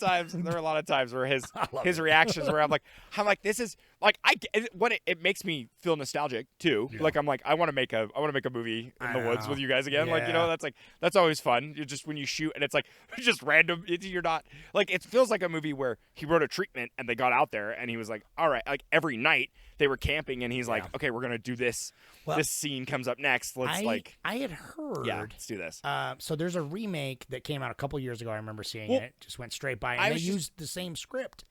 times where his reactions where I'm like this is like it makes me feel nostalgic too. Yeah. Like I'm like I want to make a movie in the woods with you guys again. Yeah. Like, you know, that's always fun. You're just when you shoot and it's like just random. You're not like, it feels like a movie where he wrote a treatment and they got out there and he was like, all right, like every night they were camping and he's like, okay, we're gonna do this. Well, this scene comes up next.
I had heard.
Yeah, let's do this.
So there's a remake that came out a couple years ago. I remember seeing it. Just went straight by. And they used the same script,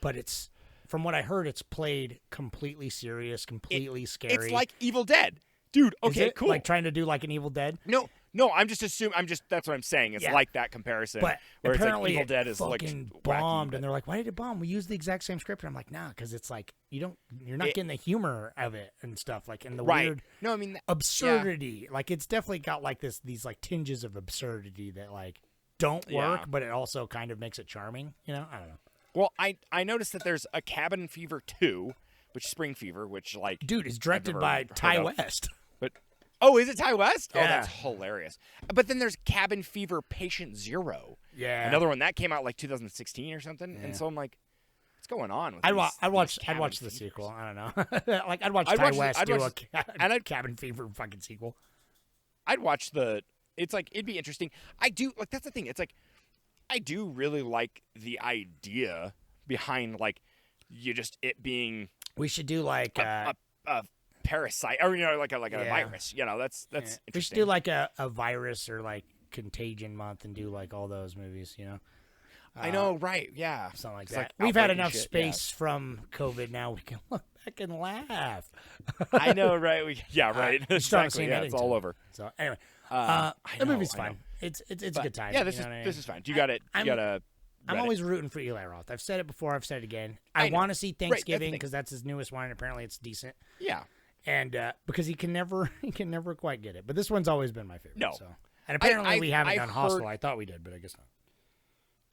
but it's, from what I heard, it's played completely serious, completely scary.
It's like Evil Dead, dude. Okay, cool.
Like trying to do like an Evil Dead.
No, I'm just assuming. that's what I'm saying. It's like that comparison.
But
where
apparently
it's like Evil Dead is like
bombed,
wacky,
and they're like, "Why did it bomb? We used the exact same script." And I'm like, "Nah," because it's like you're not getting the humor of it and stuff, like in the weird.
No, I mean
absurdity. Yeah. Like it's definitely got like these like tinges of absurdity that like don't work, but it also kind of makes it charming. You know, I don't know.
Well, I noticed that there's a Cabin Fever 2, which Spring Fever, which like
dude is directed by Ty West.
But is it Ty West?
Yeah.
Oh, that's hilarious. But then there's Cabin Fever Patient Zero.
Yeah.
Another one that came out like 2016 or something. Yeah. And so I'm like, what's going on with
I'd watch the sequel. I don't know. Like I'd watch Ty West do a Cabin Fever fucking sequel.
I'd watch it's like it'd be interesting. I do like that's the thing. It's like I do really like the idea behind like it being.
We should do like
a parasite, or like a virus. You know, that's interesting.
We should do like a virus or like Contagion month and do like all those movies. You know.
I know, right? Yeah,
something like that. Like we've had enough space from COVID. Now we can look back and laugh.
I know, right? Right.
Exactly.
Yeah, it's all over.
So anyway, the movie's fine. It's a good time.
Yeah, this is fine. You got it. I'm
always rooting for Eli Roth. I've said it before. I've said it again. I want to see Thanksgiving because that's his newest one. And apparently, it's decent.
Yeah.
And because he can never quite get it. But this one's always been my favorite.
No.
So. And apparently, we haven't done Hostel. I thought we did, but I guess not.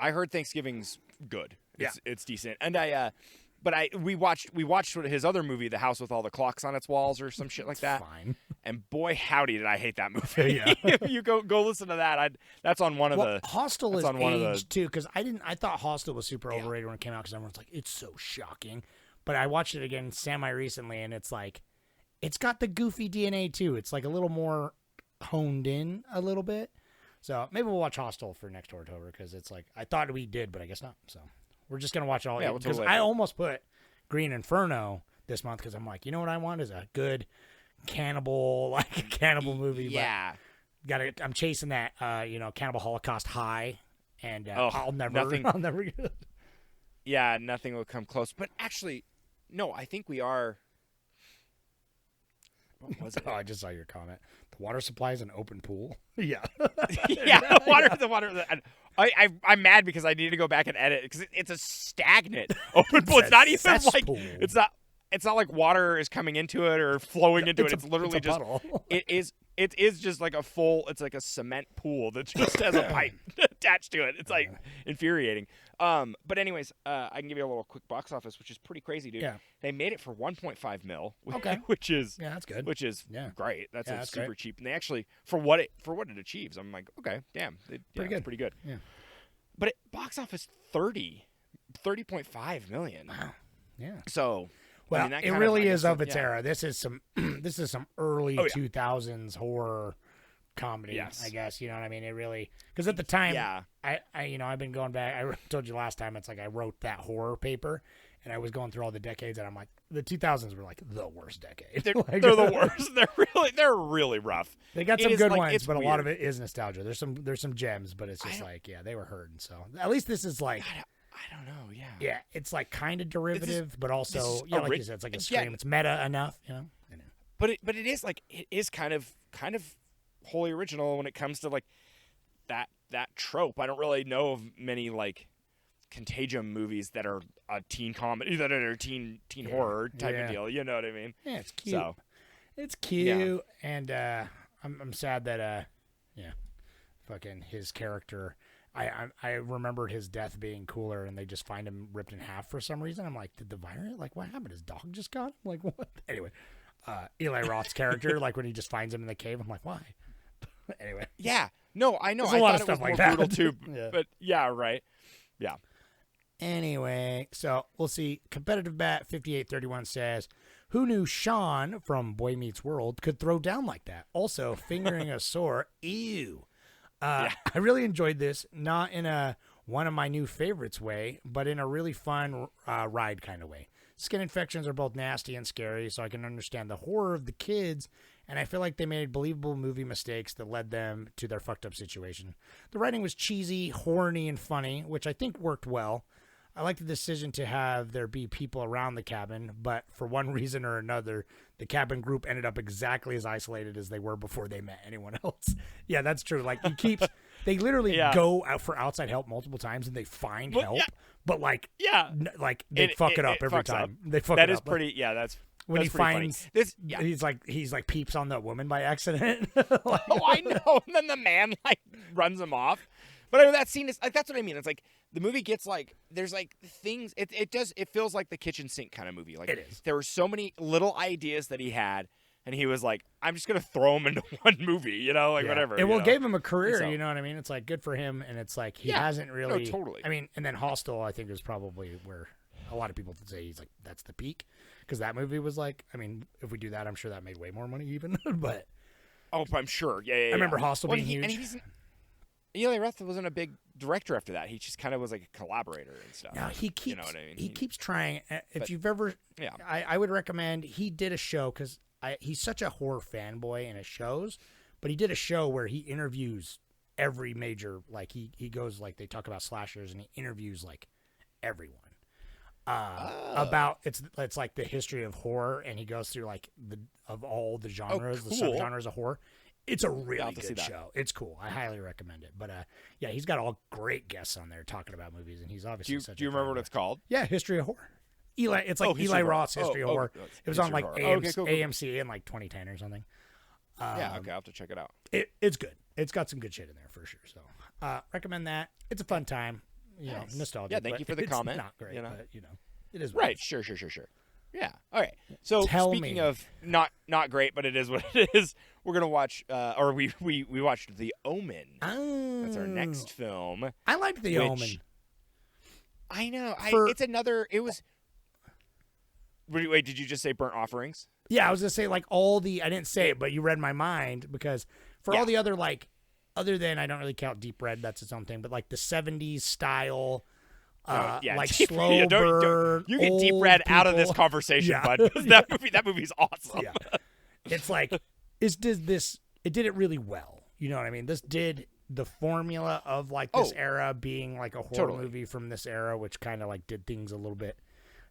I heard Thanksgiving's good. It's decent. And we watched his other movie, The House with All the Clocks on Its Walls, or some shit like that.
Fine.
And boy, howdy, did I hate that movie.
Yeah.
If you go listen to that, that's on one of the.
Hostel is aged too, because I thought Hostel was super overrated when it came out because everyone's like, it's so shocking. But I watched it again semi recently, and it's like, it's got the goofy DNA too. It's like a little more honed in a little bit. So maybe we'll watch Hostel for next Horrortober because it's like I thought we did, but I guess not. So we're just gonna watch it all. Because I almost put Green Inferno this month because I'm like, you know what I want is a good cannibal movie.
Yeah,
but I'm chasing that Cannibal Holocaust high, and I'll never get it.
Yeah, nothing will come close. But actually, no, I think we are. What was it?
I just saw your comment. The water supply is an open pool. Yeah.
Yeah, the water. I'm mad because I need to go back and edit because it's a stagnant open pool. It's not even like it's not like water is coming into it or flowing into it. It's literally just it is just like it's like a cement pool that just has a pipe attached to it. It's like infuriating. But anyways, I can give you a little quick box office, which is pretty crazy, dude.
Yeah.
They made it for 1.5 mil.
Okay.
Which is
that's good.
Which is great. That's super
great.
cheap. And they actually for what it achieves, I'm like, okay, damn, it's pretty good.
Yeah.
But box office 30.5 million.
Wow. Yeah.
So.
Well,
I mean,
it really is of its era. This is some early 2000s horror comedy.
Yes.
I guess, you know what I mean. It really, because at the time,
Yeah.
I've been going back. I told you last time, it's like I wrote that horror paper, and I was going through all the decades, and I'm like, the 2000s were like the worst decade.
They're,
Like,
they're the worst. They're really rough.
They got
It
some
is,
good
like,
ones,
it's
but a lot of
weird.
it is nostalgia. There's some gems, but it's just like, yeah, they were hurting. So at least this is like,
I don't know. Yeah.
yeah, it's like kind of derivative, but also,
is
yeah, like
ori-
you said, it's like a
yeah.
Scream. It's meta enough, you know. I know.
But it is like it is kind of wholly original when it comes to like that trope. I don't really know of many like Contagion movies that are a teen comedy that are teen horror type of deal. You know what I mean?
Yeah, it's cute.
So
It's cute, and I'm sad that fucking his character. I remembered his death being cooler, and they just find him ripped in half for some reason. I'm like, did the virus? Like, what happened? His dog just got him? Like, what? Anyway, Eli Roth's character, like when he just finds him in the cave, I'm like, why? Anyway,
yeah, no, I know.
There's a
I
lot
thought
of
it was
stuff like
more
that.
brutal too.
Yeah.
But yeah, right. Yeah.
Anyway, so we'll see. Competitive Bat 5831 says, who knew Sean from Boy Meets World could throw down like that? Also, fingering a sore. Ew. I really enjoyed this, not in a one of my new favorites way, but in a really fun ride kind of way. Skin infections are both nasty and scary, so I can understand the horror of the kids, and I feel like they made believable movie mistakes that led them to their fucked up situation. The writing was cheesy, horny, and funny, which I think worked well. I like the decision to have there be people around the cabin, but for one reason or another, the cabin group ended up exactly as isolated as they were before they met anyone else. Yeah, that's true. Like, they literally go out for outside help multiple times and they find help, but like, they fuck it up every time. Up. They fuck
that
it
is
up.
pretty. Yeah, that's
when
that's
he
pretty
finds
funny. This. Yeah.
He's like peeps on the woman by accident. Like,
Oh, I know. And then the man like runs him off. But I mean, that scene is like, that's what I mean. It's like the movie gets like, there's like things. It feels like the kitchen sink kind of movie. Like
it is.
There were so many little ideas that he had, and he was like, I'm just gonna throw them into one movie, you know, like whatever.
It gave him a career,
So-
you know what I mean? It's like good for him, and it's like he hasn't really.
No, totally.
I mean, and then Hostel, I think, is probably where a lot of people would say he's like that's the peak, because that movie was like, I mean, if we do that, I'm sure that made way more money even. But
Oh, I'm sure. Yeah.
I remember Hostel being
And
huge.
Eli Roth wasn't a big director after that. He just kind of was like a collaborator and stuff.
Now he keeps,
you know what I mean?
he keeps trying. If
but-
you've ever,
Yeah.
I would recommend. He did a show because he's such a horror fanboy and it shows. But he did a show where he interviews every major, like he goes like they talk about slashers and he interviews like everyone about it's like the history of horror, and he goes through like of all the genres, the
cool.
subgenres of horror. It's a really
have to see
good
that.
show. It's cool. I highly recommend it. But yeah, he's got all great guests on there talking about movies, and he's obviously
Do you remember what it's called?
Yeah, History of Horror. Eli, it's like
History
Eli
of Horror.
Roth's History of Horror.
It's
It was on
History
like
of Horror.
AMC,
Cool.
AMC in like 2010 or something.
Yeah, okay, I'll have to check it out.
It's good. It's got some good shit in there for sure. So recommend that. It's a fun time. You know,
Nice.
nostalgic.
Yeah, thank you
but
for the
it's
comment,
Not great,
you know.
but you know, it is what
Right,
it is.
sure. Yeah. All right. So
Tell
speaking
me.
of not great, but it is what it is. We're gonna watch, or we watched The Omen. That's our next film.
I liked The
which-
Omen.
I know.
For-
It's another. It was. Wait, did you just say Burnt Offerings?
Yeah, I was gonna say like all the. I didn't say it, but you read my mind because for all the other like, other than I don't really count Deep Red. That's its own thing. But like the '70s style. Like
Deep-
slow
yeah, don't-
burn.
You get Deep
old
Red out of this
people.
conversation,
Yeah.
bud. 'Cause that movie's awesome.
Yeah. It's like it did it really well. You know what I mean? This did the formula of like this era being like a horror
Totally.
movie from this era, which kind of like did things a little bit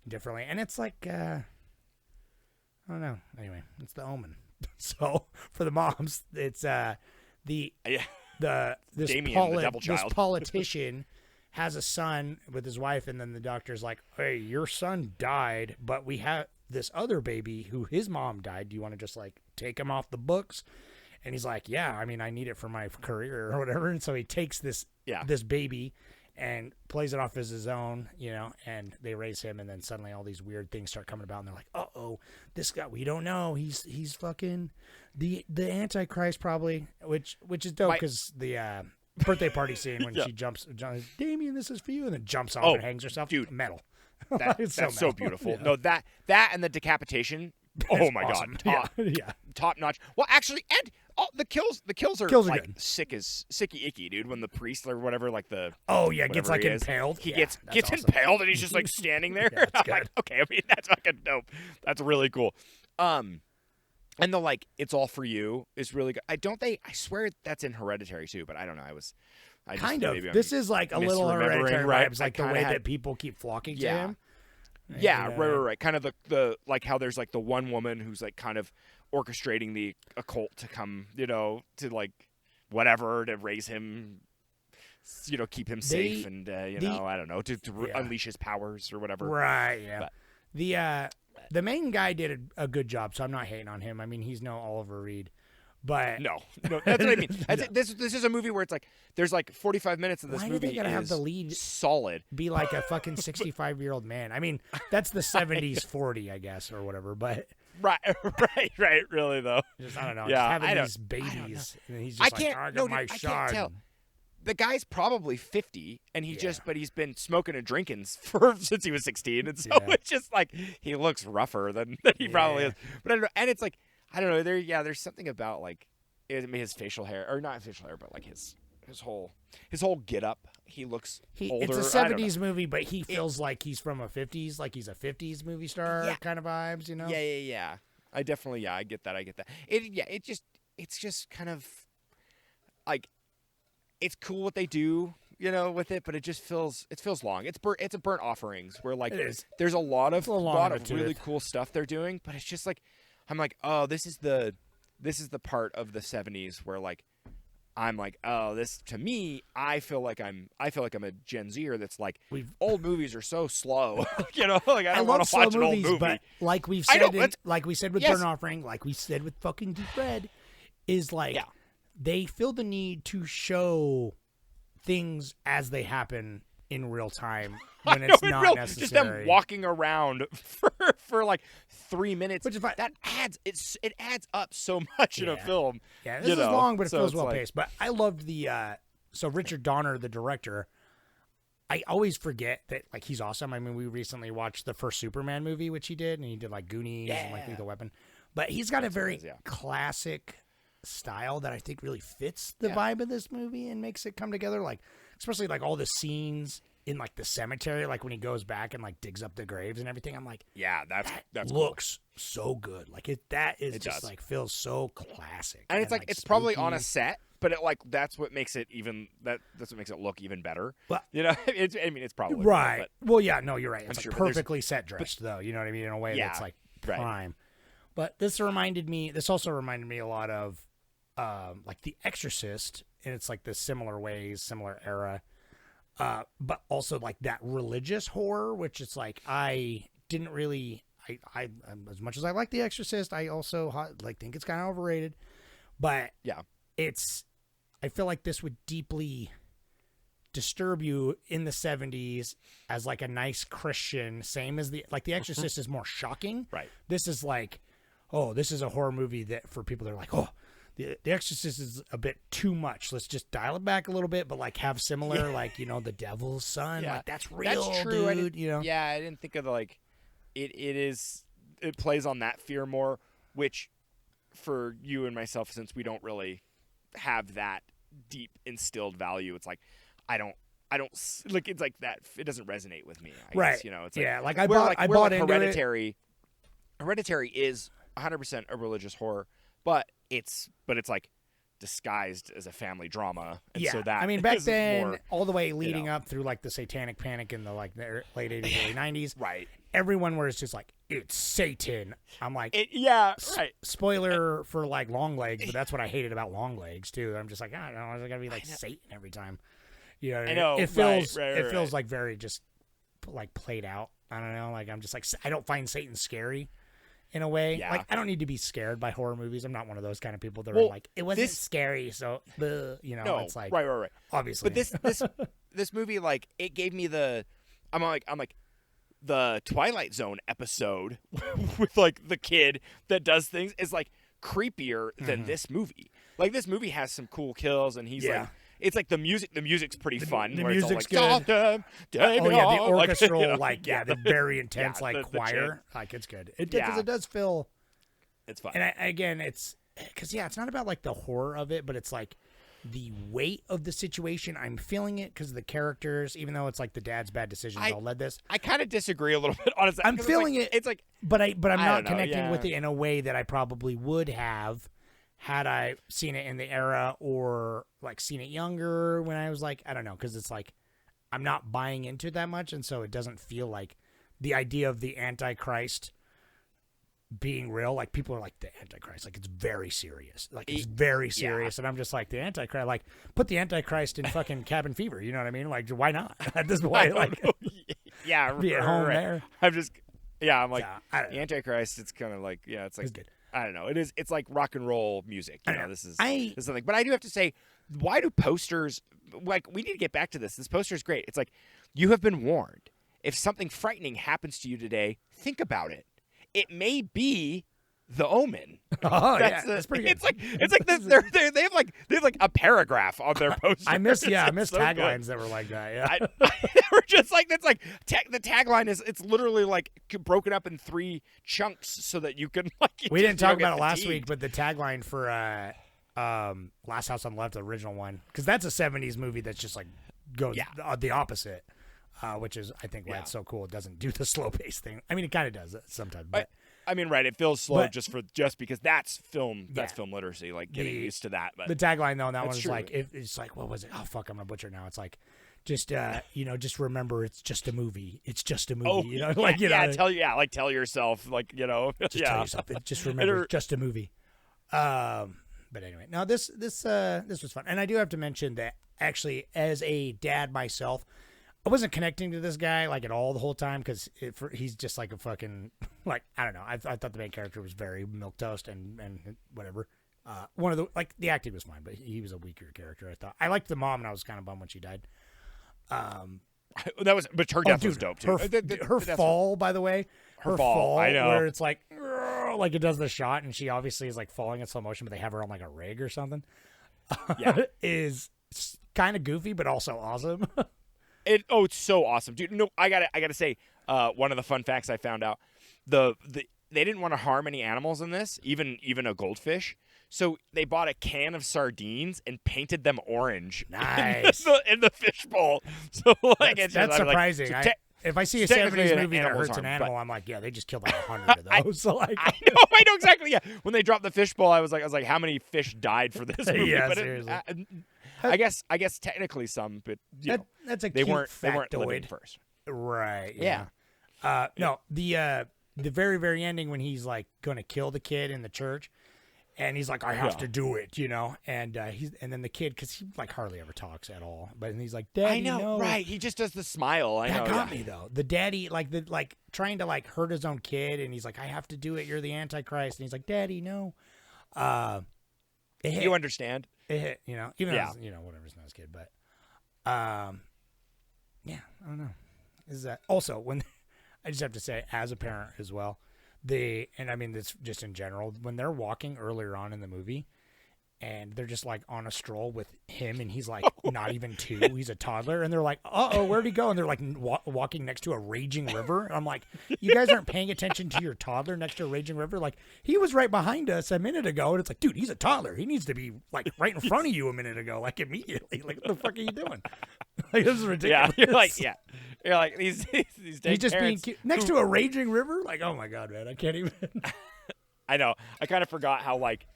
differently. And it's like I don't know. Anyway, it's The Omen. So for the moms, it's this
Damien, the devil
this
child.
politician has a son with his wife, and then the doctor's like, "Hey, your son died, but we have this other baby who his mom died. Do you want to just like take him off the books?" And he's like, "Yeah, I mean, I need it for my career or whatever." And so he takes this baby and plays it off as his own, you know, and they raise him, and then suddenly all these weird things start coming about, and they're like, "Uh-oh, this guy, we don't know. He's fucking the Antichrist probably," which is dope because the birthday party scene when she jumps, Damien, this is for you, and then jumps off and hangs herself.
Dude.
Metal.
That's so
metal.
beautiful.
Yeah.
No, that and the decapitation Oh my
awesome.
god,
Yeah.
top notch. Well, actually, and the kills are
Kills are
like
good.
sicky icky, dude. When the priest or whatever, like the
Gets
whatever
like
he is,
impaled.
He
Yeah,
gets
that's awesome.
impaled, and he's just like standing there.
Yeah, that's
I'm like,
good.
okay, I mean that's fucking dope. That's really cool. And the like, it's all for you is really good. I swear that's in Hereditary too, but I don't know.
Kind of.
Maybe I'm
This is like a little
misremembering,
Hereditary
right?
vibes, like the way that people keep flocking to
Yeah.
him.
Yeah,
And,
right. Kind of the like how there's like the one woman who's like kind of orchestrating the occult to come, to like whatever to raise him, keep him safe and I don't know, to unleash his powers or whatever.
Right. Yeah.
But,
the main guy did a good job, so I'm not hating on him. I mean, he's no Oliver Reed, but
no, that's what I mean. This is a movie where it's like there's like 45 minutes of this
why
movie.
do they gotta have the lead
solid?
Be like a fucking 65-year-old man. I mean, that's the 70s 40, I guess, or whatever. But
right. Really though.
I don't know.
Yeah,
just having these babies, and he's just I
can't tell. The guy's probably 50, and but he's been smoking and drinking since he was 16, and so it's just like he looks rougher than he probably is. But I don't know, and it's like I don't know. There's something about like his facial hair, or not facial hair, but like his whole get up. He looks older.
It's a 70s movie, but he feels like he's from a 50s, like he's a 50s movie star kind of vibes,
Yeah. I definitely, I get that. It's just kind of like. It's cool what they do, with it, but it feels long. It's a burnt offerings where like there's a lot of really cool stuff they're doing, but it's just like I'm like, oh, this is the part of the 70s where like I'm like, oh, this to me, I feel like I'm a Gen Zer that's like old movies are so slow, like I don't want to watch an old movie.
But like we said with Burnt Offering, like we said with fucking Deep Red, is like. Yeah. They feel the need to show things as they happen in real time when it's not necessary.
Just them walking around for like 3 minutes.
Which is
that adds it adds up so much in a film.
Yeah, this is long, but it feels well paced. But I loved the so Richard Donner, the director. I always forget that like he's awesome. I mean, we recently watched the first Superman movie, which he did, and he did like Goonies and like Lethal Weapon. But he's got a very classic style that I think really fits the vibe of this movie and makes it come together, like especially like all the scenes in like the cemetery, like when he goes back and like digs up the graves and everything. I'm like, that looks so good. Like just like feels so classic,
and it's like it's spooky. Probably on a set, but it like that's what makes it that's what makes it look even better. Well, it's probably
right.
Not,
well, yeah, no, you're right. It's
sure,
like perfectly set dressed though. You know what I mean? In a way that's like prime. Right. But this also reminded me a lot of like The Exorcist, and it's like the similar era, but also like that religious horror, which is like I didn't really, I as much as I like The Exorcist, I also like think it's kind of overrated, but I feel like this would deeply disturb you in the 70s as like a nice Christian, same as The Exorcist is more shocking.
Right.
This is like, oh, this is a horror movie that for people that are like, oh, The Exorcist is a bit too much. Let's just dial it back a little bit, but like have similar, like, the devil's son. Yeah. Like that's real,
that's true.
Dude,
I didn't think of the, like, it plays on that fear more, which for you and myself, since we don't really have that deep instilled value, it's like, I don't like, it's like that. It doesn't resonate with me. I guess, it's like,
I bought into
Hereditary. Hereditary is 100% a religious horror, but it's like disguised as a family drama. And so that,
I mean, back then, all the way leading up through like the Satanic Panic in the like the late 80s, early 90s,
right?
Everyone was just like, it's Satan. I'm like,
right.
Spoiler for like Longlegs, but that's what I hated about Longlegs too. I'm just like, I don't know, it's gotta be like Satan every time. I know. It feels like very just like played out. I don't know. Like I'm just like, I don't find Satan scary. In a way, like I don't need to be scared by horror movies. I'm not one of those kind of people that are like, it wasn't scary, so no, it's like
right.
Obviously,
but this movie, like, it gave me I'm like the Twilight Zone episode with like the kid that does things is like creepier than this movie. Like this movie has some cool kills, and he's like. It's like the music's pretty fun.
The
where
music's
it's all like,
good. The orchestral,
like,
the very intense, like choir.
Shit.
Like it's good. Because it does feel
It's fun.
And again, it's because it's not about like the horror of it, but it's like the weight of the situation. I'm feeling it because of the characters, even though it's like the dad's bad decisions all led this.
I kind of disagree a little bit, honestly.
I'm feeling it.
It's like,
but I'm not
know,
connecting with it in a way that I probably would have had I seen it in the era or like seen it younger when I was like, I don't know, because it's like I'm not buying into it that much, and so it doesn't feel like the idea of the Antichrist being real. Like people are like, the Antichrist, like it's very serious, like it's very serious, and I'm just like, the Antichrist, like put the Antichrist in fucking Cabin Fever, you know what I mean? Like why not at this point? Like
yeah,
be at home there.
I'm just I'm like
the
Antichrist. It's kind of like it's like
it's good.
I don't know. It's like rock and roll music. You know, this is something. But I do have to say, why do posters like we need to get back to this? This poster is great. It's like you have been warned. If something frightening happens to you today, think about it. It may be the Omen.
Oh, that's pretty good.
It's like they have like a paragraph on their poster.
I miss
so
taglines
good.
that were like that. Yeah,
we're just like that's like the tagline is it's literally like broken up in 3 chunks so that you can like.
We didn't talk about it last week, but the tagline for Last House on the Left, the original one, because that's a '70s movie that's just like goes the opposite. Which is, I think, why it's so cool. It doesn't do the slow pace thing. I mean, it kind of does it sometimes. But
I mean, right? It feels slow just because that's film. That's film literacy. Like getting used to that. But
the tagline though, on that one is
true.
like, it's like, what was it? Oh fuck, I'm gonna butcher now. It's like, just just remember, it's just a movie. It's just a movie.
Oh,
you know, like
tell yourself, like
just tell yourself. Just remember, it's just a movie. But anyway, now this was fun, and I do have to mention that actually, as a dad myself, I wasn't connecting to this guy like at all the whole time because he's just like a fucking like I don't know. I thought the main character was very milquetoast and whatever. One of the acting was fine, but he was a weaker character. I thought I liked the mom, and I was kind of bummed when she died.
But her death was dope too.
Her fall, by the way, her fall,
I know,
where it's like it does the shot, and she obviously is like falling in slow motion, but they have her on like a rig or something. Is kind of goofy, but also awesome.
It's so awesome, dude. No, I gotta say, one of the fun facts I found out, they didn't want to harm any animals in this, even a goldfish. So they bought a can of sardines and painted them orange.
Nice.
in the fishbowl. So like
that's surprising.
Like,
if I see a '70s movie that hurts an animal, I'm like, yeah, they just killed like 100 of those. So like,
I know exactly. Yeah, when they dropped the fishbowl, I was like, how many fish died for this movie?
Yeah,
but
seriously.
I guess technically some, but
that's a
they
cute
weren't living
factoid.
first.
Right.
Yeah.
No, the very very ending when he's like going to kill the kid in the church, and he's like, I have to do it, and and then the kid, because he like hardly ever talks at all, but he's like, Daddy,
I know,
no.
right? He just does the smile.
That got me though. The daddy, like trying to like hurt his own kid, and he's like, I have to do it. You're the Antichrist, and he's like, Daddy, no.
You understand?
It hit, even though whatever, it's not his kid, but I don't know. Is that also when I just have to say, as a parent as well, and I mean this just in general, when they're walking earlier on in the movie and they're just like on a stroll with him, and he's like not even 2, he's a toddler, and they're like, where'd he go? And they're like walking next to a raging river. And I'm like, you guys aren't paying attention to your toddler next to a raging river? Like, he was right behind us a minute ago, and it's like, dude, he's a toddler, he needs to be like right in front of you a minute ago, like immediately. Like, what the fuck are you doing? Like, this is ridiculous.
You're like these
he's just being cute next to a raging river. Like, oh my god, man, I can't even.
I know, I kind of forgot how like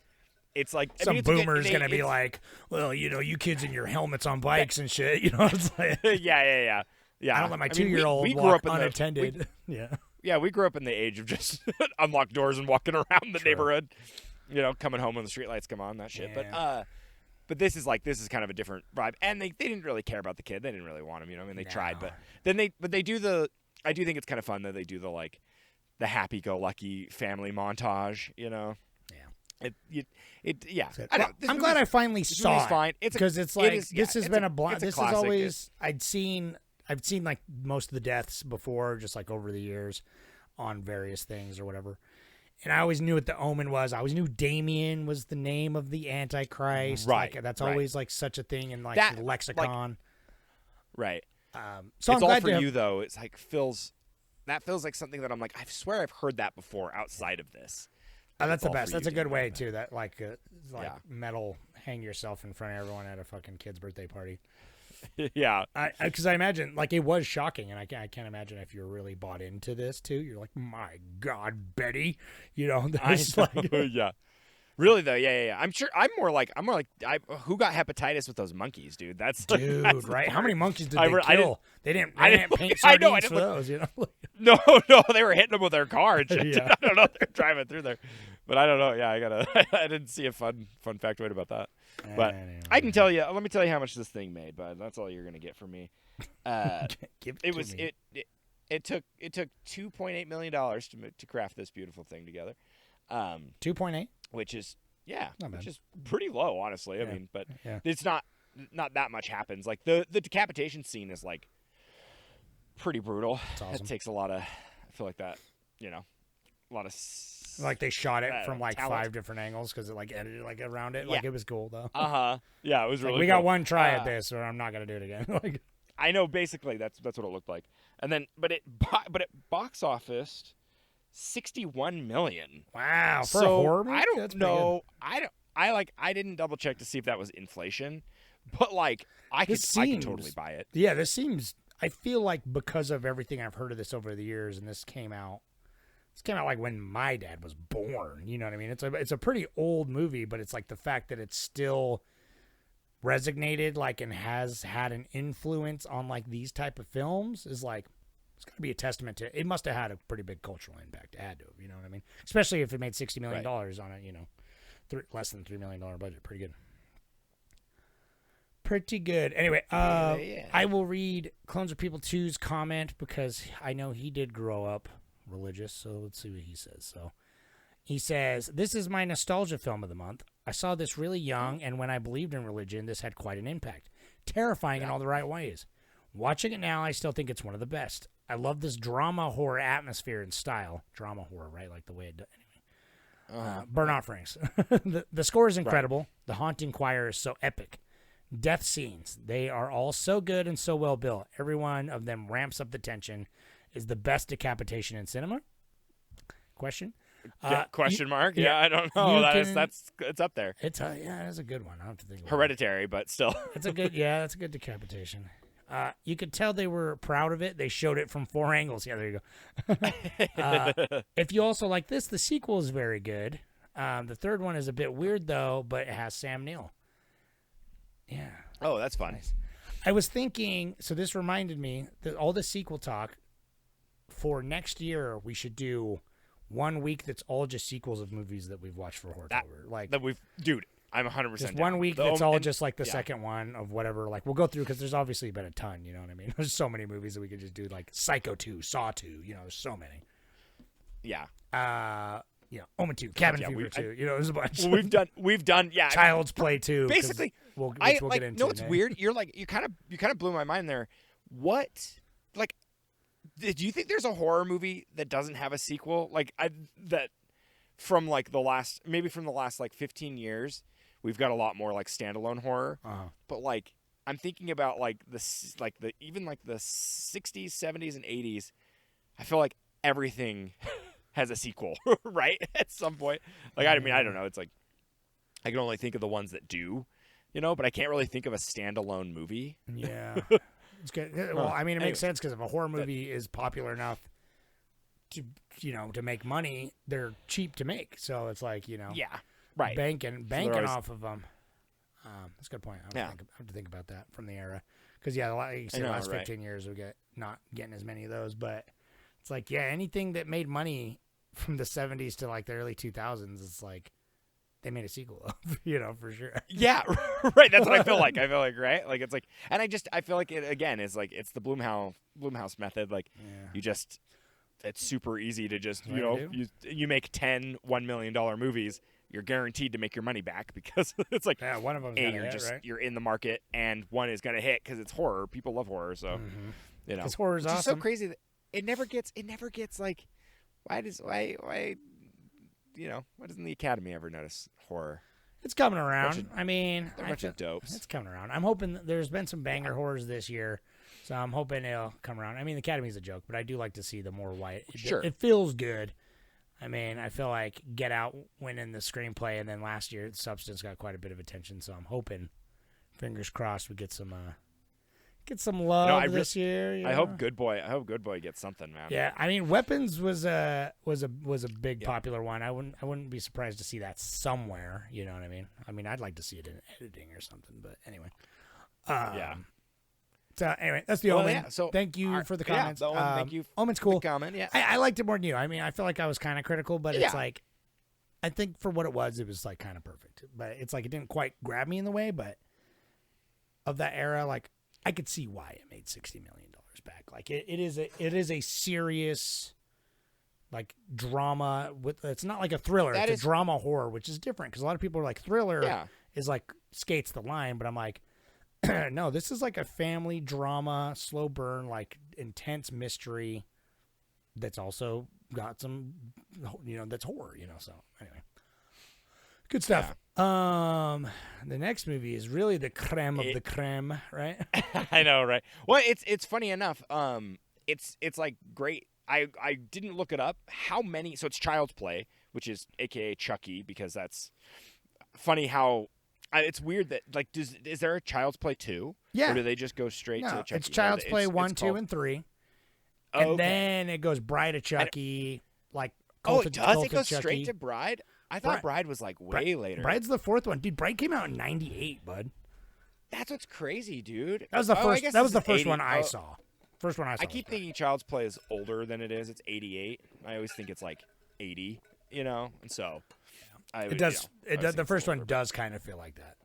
it's like
some boomer's gonna be like, well, you kids in your helmets on bikes and shit. It's like,
yeah.
I don't let my 2-year-old walk unattended.
Yeah, we grew up in the age of just unlocked doors and walking around the neighborhood. Coming home when the streetlights come on, that shit.
Yeah.
But this is kind of a different vibe, and they didn't really care about the kid. They didn't really want him. I mean, they tried, but then they do the. I do think it's kind of fun that they do the happy-go-lucky family montage.
Yeah.
I'm
glad I finally saw it because it's like this has been a
classic.
This is always I've seen like most of the deaths before, just like over the years on various things or whatever, and I always knew what the Omen was. I always knew Damien was the name of the Antichrist.
Right,
that's always like such a thing in like
that,
the lexicon.
Right.
So
it's
I'm
all
glad
for you though. It's like feels like something that I'm like, I swear I've heard that before outside of this.
Oh, that's the
all
best.
for
That's a
you,
good
dude.
way too. That like
Yeah.
metal hang yourself in front of everyone at a fucking kid's birthday party.
Yeah.
Because I imagine like it was shocking, and I can't imagine if you're really bought into this too. You're like, my God, Betty, there's like,
Yeah. Really though, yeah. I'm sure. I'm more like who got hepatitis with those monkeys, dude? That's
dude,
that's the
right? How
part.
many monkeys did
I
they
re- I
kill? They didn't paint
I know, I
sardines
didn't
for
look-
those,
No, they were hitting them with their car and shit.
Yeah.
I don't know. They're driving through there, but I don't know. Yeah, I didn't see a fun factoid about that. But I can tell you. Let me tell you how much this thing made, bud. That's all you're gonna get from me.
Give
It
to
was
me.
it took $2.8 million to craft this beautiful thing together,
2.8.
which is
Not bad.
which is pretty low, honestly. I mean, but
Yeah.
it's not that much happens. Like the decapitation scene is like pretty brutal.
awesome.
It takes a lot of. I feel like that. A lot of.
Like they shot it from like
talent.
5 different angles because it like edited like around it. Like
Yeah.
it was cool though.
Yeah, it was really.
we
cool.
got one try at this, so I'm not gonna do it again. Like,
I know, basically that's what it looked like, and then but it box officed 61 million.
wow, for
So
a horror movie,
I don't
That's pretty good.
know. I didn't double check to see if that was inflation, but like I could totally
seems-
buy it.
Yeah, this seems. I feel like because of everything I've heard of this over the years, and this came out like when my dad was born. You know what I mean? It's a pretty old movie, but it's like the fact that it's still resonated like and has had an influence on like these type of films is like it's got to be a testament to it. Must have had a pretty big cultural impact. It had to have, you know what I mean? Especially if it made $60 million on a less than $3 million budget. Pretty good. Pretty good. Anyway,
Yeah.
I will read Clones of People 2's comment because I know he did grow up religious, so let's see what he says. So he says, "This is my nostalgia film of the month. I saw this really young, and when I believed in religion, this had quite an impact. Terrifying in all the right ways. Watching it now, I still think it's one of the best. I love this drama horror atmosphere and style. Drama horror, right? Like the way it does. Anyway. Burn offerings. the score is incredible. Right. The haunting choir is so epic. Death scenes, they are all so good and so well built. Every one of them ramps up the tension. Is the best decapitation in cinema? Question.
Question mark?
yeah,
Yeah, I don't know.
you
It's up there.
It's a good one. I have to think. About
Hereditary, but still.
It's a good. Yeah, that's a good decapitation. You could tell they were proud of it. They showed it from 4 angles. Yeah, there you go. If you also like this, the sequel is very good. The third one is a bit weird though, but it has Sam Neill. Yeah.
Oh, that's fun.
Nice. I was thinking. So this reminded me that all the sequel talk for next year, we should do 1 week that's all just sequels of movies that we've watched for Horrortober.
Dude, I'm 100%
just
down.
1 week that's all
and-
just like the
yeah.
second one of whatever. Like we'll go through because there's obviously been a ton. You know what I mean? There's so many movies that we could just do, like Psycho 2, Saw 2. There's so many.
Yeah.
Omen 2, Cabin
Yeah,
Fever 2. There's a bunch.
Well, we've done. Yeah.
Child's Play 2. 'cause
Basically,
we'll
I
get
like.
into.
No, it's
today.
weird. You kind of blew my mind there. What? Like, do you think there's a horror movie that doesn't have a sequel? Like that from like the last 15 years, we've got a lot more like standalone horror. But like I'm thinking about like the 60s, 70s, and 80s. I feel like everything has a sequel, right? At some point. Like I don't know. It's like I can only think of the ones that do, but I can't really think of a standalone movie.
Yeah. It's good. Well, I mean, it makes sense because if a horror movie is popular enough to make money, they're cheap to make. So it's like,
Yeah. Right.
banking
always-
off of them. That's a good point. I have to think about that from the era. Because, like you said, the last 15 years, we get not getting as many of those. But it's like, yeah, anything that made money from the 70s to like the early 2000s, it's like they made a sequel of, for sure.
Yeah, right. That's what I feel like. I feel like, right? Like it's like, and I feel like it again is like it's the Blumhouse method. Like it's super easy to just you make 10 $1 million movies. You're guaranteed to make your money back because it's like
one of them.
You're in the market and one is gonna hit because it's horror. People love horror, so
because horror is
awesome.
awesome.
So crazy that it never gets like why doesn't the Academy ever notice horror?
It's coming around. I mean,
They're a bunch of dopes.
It's coming around. I'm hoping there's been some banger horrors this year, so I'm hoping it'll come around. I mean, the Academy's a joke, but I do like to see the more white.
Sure.
It feels good. I mean, I feel like Get Out winning the screenplay, and then last year Substance got quite a bit of attention. So I'm hoping, fingers crossed, we get some love this year.
I hope Good Boy gets something, man.
Yeah, I mean, Weapons was a big popular one. I wouldn't be surprised to see that somewhere. You know what I mean? I mean, I'd like to see it in editing or something. But anyway,
yeah.
So anyway, that's the Omen.
Yeah, so
thank you for the comments.
Yeah, the Omen, thank you.
Omen's cool.
The comment, yeah.
I liked it more than you. I mean, I feel like I was kind of critical, but it's like, I think for what it was like kind of perfect. But it's like it didn't quite grab me in the way. But of that era, like I could see why it made $60 million back. Like it is a serious like drama with. It's not like a thriller. It's a drama horror, which is different because a lot of people are like thriller is like skates the line, but I'm like. No, this is like a family drama, slow burn, like intense mystery that's also got some, that's horror, So anyway, good stuff. Yeah. The next movie is really the creme of the creme, right?
I know, right? Well, it's funny enough. It's like great. I didn't look it up. How many? So it's Child's Play, which is AKA Chucky, because that's funny how. It's weird that is there a Child's Play 2?
Yeah.
Or do they just go straight to Chucky?
It's Child's Play 1, 2, and 3. And then it goes Bride of Chucky, Cult
it does?
Cult
It goes
Chucky.
Straight to Bride? I thought Bride was way later.
Bride's the fourth one. Dude, Bride came out in 98, bud.
That's what's crazy, dude.
That was the first that was the first one I saw. First one I saw.
I keep thinking Child's Play is older than it is. It's 88. I always think it's like 80, and so
it does. The first one does kind of feel like that.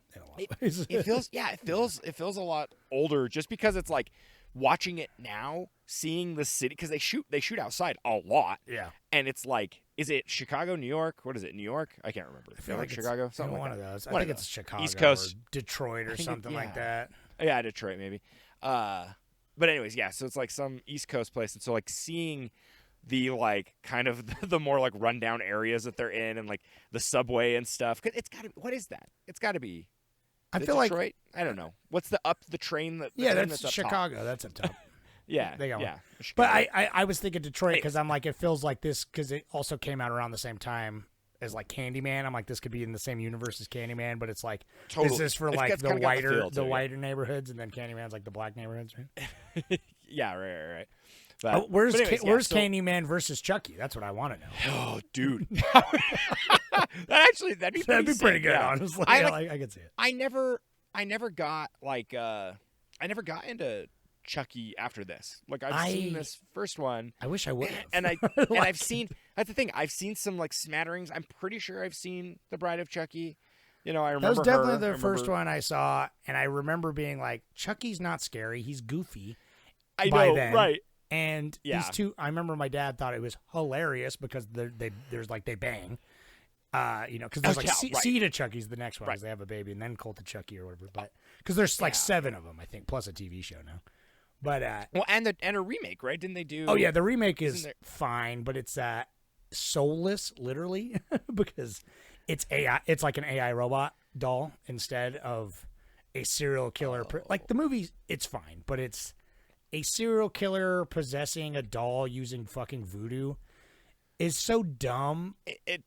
It feels a lot older just because it's like watching it now, seeing the city because they shoot outside a lot.
Yeah.
And it's like, is it Chicago, New York? What is it? New York? I can't remember.
I feel like
Chicago, something like
one
that.
of those. I think it's Chicago,
East Coast,
or Detroit, or something like that.
Yeah, Detroit maybe. But anyways, yeah. So it's like some East Coast place, and so like seeing the like kind of the more like rundown areas that they're in, and like the subway and stuff. Cause it's got to. What is that? It's got to be.
I feel
Detroit?
like
I don't know. What's the train that?
That's
up
Chicago.
Top?
That's up top.
Yeah,
they got
yeah.
But I was thinking Detroit because I'm like it feels like this because it also came out around the same time as like Candyman. I'm like this could be in the same universe as Candyman, but it's like this is for like the whiter neighborhoods, and then Candyman's like the black neighborhoods, right?
Yeah, right. But,
where's Candyman versus Chucky? That's what I want to know.
Oh, dude. that'd be
pretty good, honestly. I could see it.
I never got into Chucky after this. Like I've seen this first one.
I wish I would.
And I've seen that's the thing. I've seen some like smatterings. I'm pretty sure I've seen The Bride of Chucky. I remember
that was definitely the first one I saw, and I remember being like, Chucky's not scary. He's goofy.
I know, right?
And these two, I remember my dad thought it was hilarious because they bang, because there's Seed of Chucky's the next one because they have a baby, and then Cult of Chucky or whatever. But because there's like 7 of them, I think, plus a TV show now. But
and a remake, right? Didn't they do?
Oh yeah, the remake is fine, but it's soulless, literally, because it's AI. It's like an AI robot doll instead of a serial killer. Like the movie, it's fine, but it's a serial killer possessing a doll using fucking voodoo is so dumb.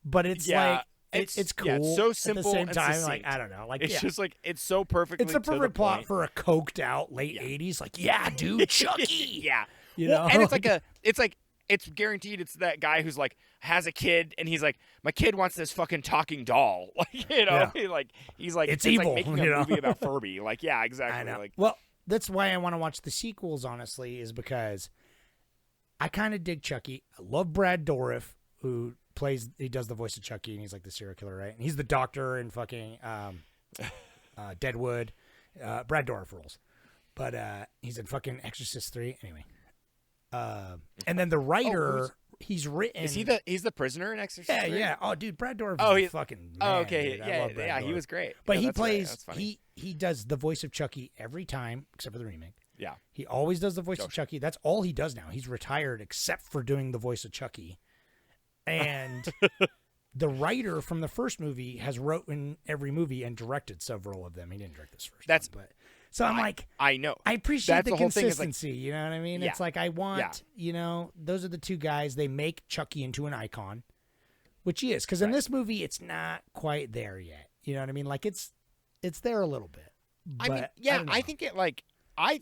But it's like it's cool.
Yeah, it's so simple.
At the same time,
succinct.
like I don't know, like
it's just like it's so perfectly.
It's a perfect plot for a coked out late '80s. Like, dude, Chucky.
Yeah,
know,
and it's guaranteed. It's that guy who's like has a kid, and he's like, my kid wants this fucking talking doll. Like, he's like,
it's evil.
Like making a movie about Furby. Like, yeah, exactly.
I know.
Like,
well, that's why I want to watch the sequels. Honestly, is because I kind of dig Chucky. I love Brad Dourif, who does the voice of Chucky, and he's like the serial killer, right? And he's the doctor in fucking Deadwood. Brad Dourif rules, but he's in fucking Exorcist 3 anyway. And then the writer, he's written.
Is he's the prisoner in Exorcist 3?
Yeah. Oh, dude, Brad Dourif. He's fucking. Man,
okay,
dude. I love Brad Dourif.
He was great.
But he plays. He does the voice of Chucky every time, except for the remake.
Yeah.
He always does the voice of Chucky. That's all he does now. He's retired except for doing the voice of Chucky. And the writer from the first movie has written every movie and directed several of them. He didn't direct this first one, but so I'm like,
I know.
I appreciate the
whole
consistency.
Thing is like,
you know what I mean?
Yeah.
It's like I want, those are the two guys. They make Chucky into an icon. which he is. Because in this movie, it's not quite there yet. You know what I mean? Like it's there a little bit.
I mean,
but
yeah,
don't know.
I think it like I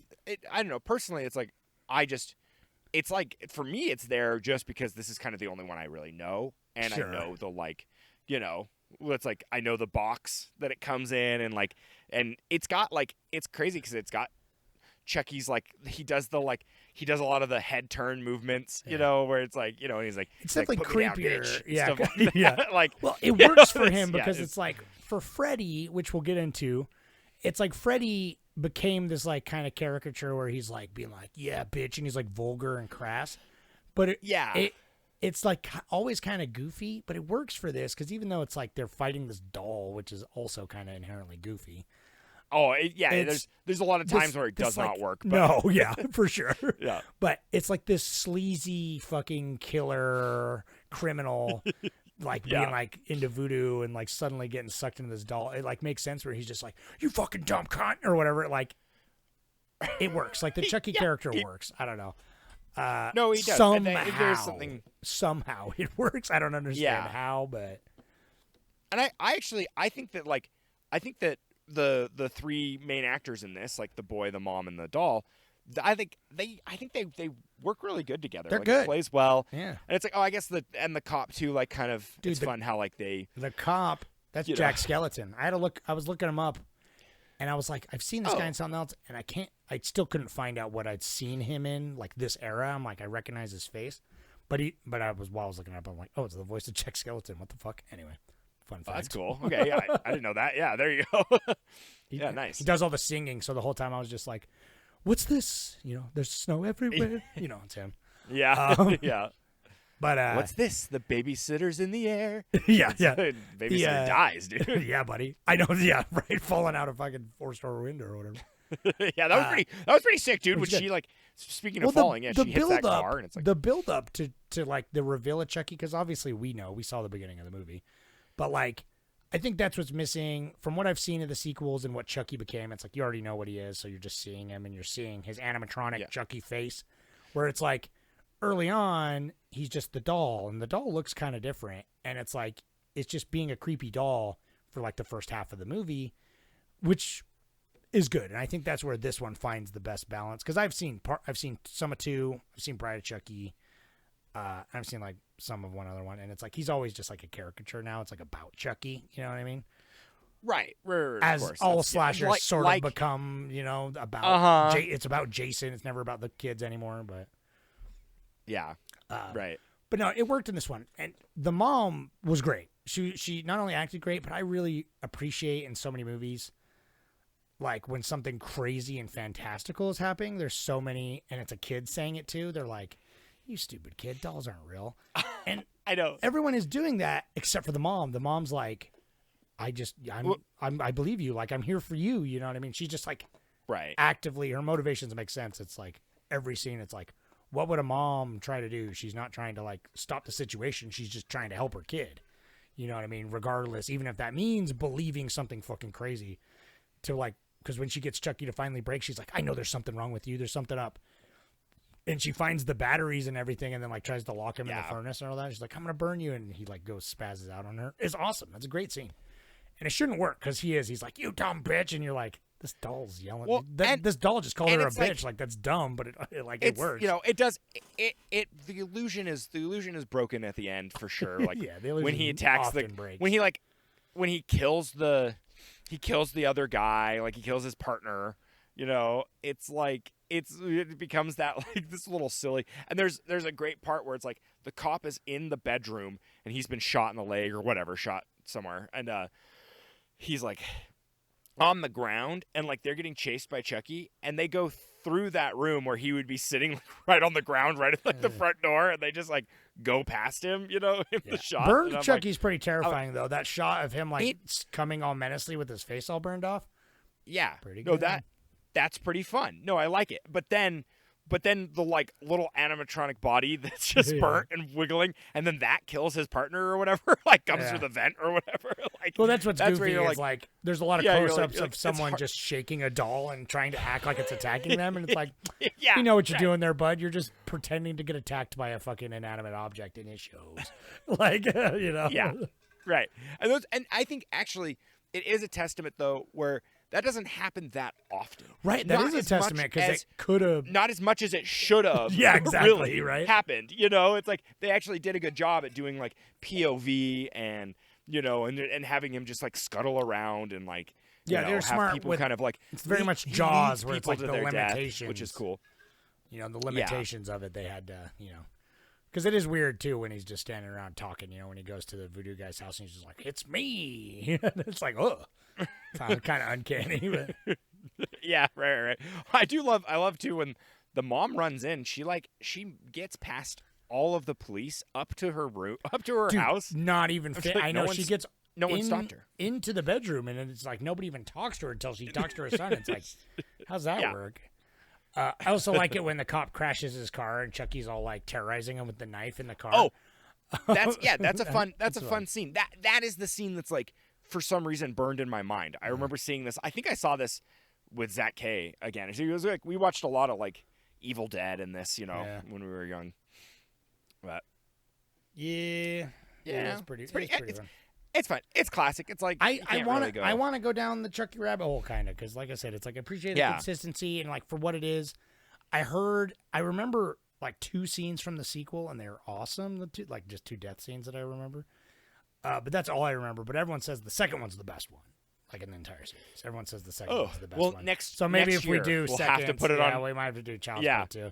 don't know. Personally, it's like it's like for me, it's there just because this is kind of the only one I really know, and
Sure.
I know the like, you know, it's like I know the box that it comes in, and it's got like it's crazy because it's got Chucky's like he does a lot of the head turn movements, you know, where it's like, you know, and he's like
It's
like,
definitely
"Put me down,
creepier.
bitch," and
Yeah,
stuff like
yeah.
that. Like,
Well, it
you
works
know,
for him
yeah,
because it's like for Freddy, which we'll get into. It's like Freddy became this like kind of caricature where he's like being like, "Yeah, bitch," and he's like vulgar and crass. But it's like always kind of goofy, but it works for this because even though it's like they're fighting this doll, which is also kind of inherently goofy.
oh yeah,
It's-
there's a lot of times
this-
where it
this,
does
like-
not work. But,
No, yeah, for sure.
Yeah.
But it's like this sleazy fucking killer criminal, like being
Yeah.
like into voodoo and like suddenly getting sucked into this doll. It like makes sense where he's just like, "You fucking dumb cunt" or whatever. Like it works. Like the Chucky character works. I don't know.
No, he does.
Somehow,
And there's something.
somehow it works. I don't understand
Yeah.
how, but
And I think that the three main actors in this, like the boy, the mom, and the doll, I think they work really good together.
They're
like,
good.
It plays well.
Yeah.
And it's like, oh, I guess the cop too, like kind of
Dude,
it's
the-
fun how like they
the cop, that's
You know.
Jack Skeleton. I was looking him up and I was like, I've seen this
Oh.
guy in something else and I still couldn't find out what I'd seen him in, like this era. I'm like, I recognize his face. But while I was looking it up, I'm like, oh, it's the voice of Jack Skeleton. What the fuck? Anyway, fun fact.
oh, that's cool. Okay, yeah, I didn't know that. Yeah, there you go. Yeah, nice.
He does all the singing, so the whole time I was just like, what's this? You know, there's snow everywhere. You know, it's him.
Yeah, yeah.
But
What's this? The babysitter's in the air.
yeah, yeah.
Babysitter
Yeah.
dies, dude.
Yeah, buddy. I know. Yeah, right. Falling out of fucking 4-star window or whatever.
Yeah, that was pretty sick, dude. When
was good.
she like speaking of falling, yeah, she hits that car and it's like
the build up to like the reveal of Chucky, because obviously we saw the beginning of the movie, but like I think that's what's missing from what I've seen of the sequels and what Chucky became. It's like you already know what he is, so you're just seeing him and you're seeing his animatronic Chucky face, where it's like early on he's just the doll and the doll looks kind of different, and it's like it's just being a creepy doll for like the first half of the movie, which is good, and I think that's where this one finds the best balance. Because I've seen some of 2, I've seen Bride of Chucky, I've seen like some of one other one, and it's like he's always just like a caricature now. It's like about Chucky, you know what I mean?
right, of
As
course.
all
That's-
slashers
like-
sort
like-
of become, you know, about
Uh-huh.
It's about Jason. It's never about the kids anymore. But
Yeah, right.
But no, it worked in this one, and the mom was great. She not only acted great, but I really appreciate in so many movies, like when something crazy and fantastical is happening. There's so many, and it's a kid saying it too. They're like, "You stupid kid, dolls aren't real," and
I know.
everyone is doing that except for the mom. The mom's like, I believe you. Like, I'm here for you. You know what I mean? She's just like
Right.
actively, her motivations make sense. It's like every scene, it's like, what would a mom try to do? She's not trying to like stop the situation. She's just trying to help her kid. You know what I mean? Regardless, even if that means believing something fucking crazy to like, because when she gets Chucky to finally break, she's like, I know there's something wrong with you. There's something up. And she finds the batteries and everything and then like tries to lock him in the furnace and all that. She's like, I'm going to burn you. And he like goes spazzes out on her. It's awesome. That's a great scene. And it shouldn't work because he's like, you dumb bitch. And you're like, this doll's yelling.
Well,
This doll just called
and
her a
it's
bitch. Like that's dumb, but it works.
You know, it does. It the illusion is broken at the end for sure. Like
Yeah, the
when he
illusion
attacks
often breaks.
when he kills the other guy, like he kills his partner. You know, it's like it becomes that like this little silly. And there's a great part where it's like the cop is in the bedroom and he's been shot in the leg or whatever, shot somewhere, and he's like on the ground and like they're getting chased by Chucky and they go through that room where he would be sitting like, right on the ground right at like the front door and they just like go past him, you know, in the shot.
Burned
And I'm
Chucky's
like,
pretty terrifying though. That shot of him like coming all menacingly with his face all burned off.
yeah.
Pretty
No,
good.
that's pretty fun. No, I like it. But then but then the like little animatronic body that's just burnt and wiggling, and then that kills his partner or whatever, like comes through the vent or whatever. Like,
well, that's what's goofy
where you're
is like there's a lot of
you're
close-ups
like,
of
it's
someone
hard-
just shaking a doll and trying to act like it's attacking them, and it's like,
yeah,
you know what you're
right.
doing there, bud. You're just pretending to get attacked by a fucking inanimate object, and it shows. Like, you know.
Yeah, right. And I think actually it is a testament though where that doesn't happen that often.
Right, that
Not
is a
as much
testament because
as-
it could have.
Not as much as it should have.
Yeah, exactly,
really
right?
happened. You know, it's like they actually did a good job at doing like POV and you know and having him just like scuttle around and like
Yeah,
you know,
they're
have
smart
people
with-
kind of like
it's very
lead-
much
he
Jaws
leads
where it's
people
like
to
the
their death,
limitations.
which is cool.
You know, the limitations of it, they had to, you know. Because it is weird, too, when he's just standing around talking, you know, when he goes to the voodoo guy's house and he's just like, it's me. It's like, oh. Kind of uncanny. But...
Yeah, right. I love, too, when the mom runs in, she gets past all of the police up to her room, up to her
Dude,
house.
not even fit.
like,
I
no
know she
one's-
gets
no one stopped her.
into the bedroom, and it's like nobody even talks to her until she talks to her son. It's like, how's that
Yeah.
work? I also like it when the cop crashes his car and Chucky's all like terrorizing him with the knife in the car.
Oh, that's a fun
That's
fun scene. That is the scene that's like for some reason burned in my mind. I remember seeing this. I think I saw this with Zach K again. It was like we watched a lot of like Evil Dead in this, you know, when we were young. But
yeah, it's pretty fun.
it's fun. It's classic. It's like
I want to
I
want to go down the Chucky rabbit hole kind of because, like I said, it's like I appreciate the consistency and like for what it is. I remember like 2 scenes from the sequel and they're awesome. Just 2 death scenes that I remember. But that's all I remember. But everyone says the second one's the best one, like in the entire series. Everyone says the second one's the best one.
next
so maybe
next
if we
year,
do
we'll
seconds,
have to put it on.
we might have to do Child's Play too.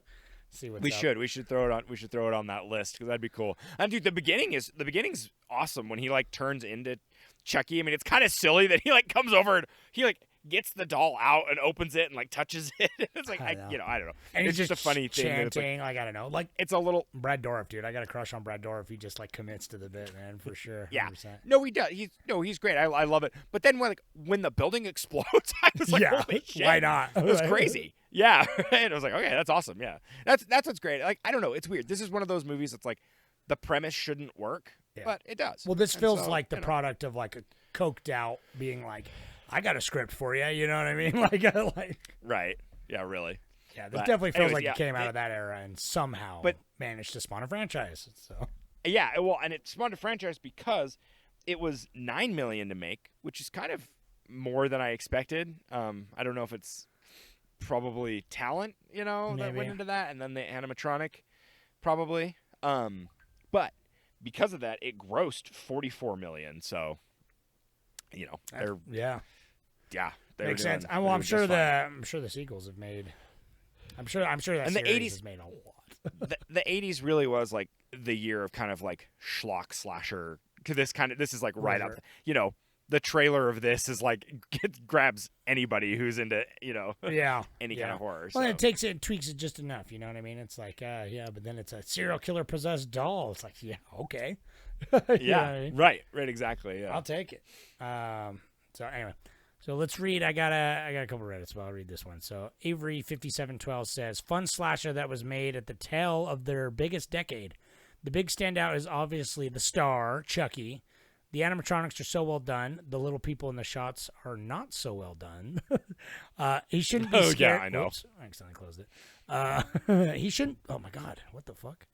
See what's
We
up.
should. We should throw it on. We should throw it on that list because that'd be cool. And dude, the beginning's awesome when he like turns into Chucky. I mean, it's kind of silly that he like comes over and he like gets the doll out and opens it and like touches it. It's like I don't know.
And
it's
he's
just a funny thing. that it's,
chanting, like I don't know, like
it's a little.
Brad Dourif, dude. I got a crush on Brad Dourif. He just like commits to the bit, man, for sure.
Yeah.
100%.
No, he does. He's great. I love it. But then when the building explodes, I was like, holy shit.
Why not?
It was crazy. Yeah. And I was like, okay, that's awesome. Yeah. That's what's great. Like, I don't know. It's weird. This is one of those movies that's like the premise shouldn't work, but it does.
Well, this
And
feels
so,
like the
you know.
product of like a coked out being like, I got a script for you. You know what I mean? like
Right. Yeah, really.
yeah, this
But
definitely feels
anyways,
like
yeah,
it came out of that era and somehow managed to spawn a franchise. So
Yeah, well, and it spawned a franchise because it was $9 million to make, which is kind of more than I expected. I don't know if it's probably talent, you know, that went into that, and then the animatronic, probably. But because of that, it grossed $44 million. So, you know, they're
yeah,
they
makes
were
sense.
doing-
Well,
they
I'm
were
sure
just fine.
I'm sure the sequels have made. I'm sure that
And the
series
80s
has made a lot.
the 80s really was like the year of kind of like schlock slasher. This is like right up, you know, the trailer of this is like grabs anybody who's into, you know, any kind of horror.
Well,
so.
it takes it and tweaks it just enough. You know what I mean? It's like, but then it's a serial killer possessed doll. It's like, yeah, okay. You know what I mean?
Right, exactly. Yeah.
I'll take it. So anyway, so let's read. I got a couple Reddits, but I'll read this one. So Avery5712 says, "Fun slasher that was made at the tail of their biggest decade. The big standout is obviously the star, Chucky. The animatronics are so well done. The little people in the shots are not so well done. He shouldn't be scared."
Yeah, I know.
Whoops, I accidentally closed it. He shouldn't. Oh my God, what the fuck?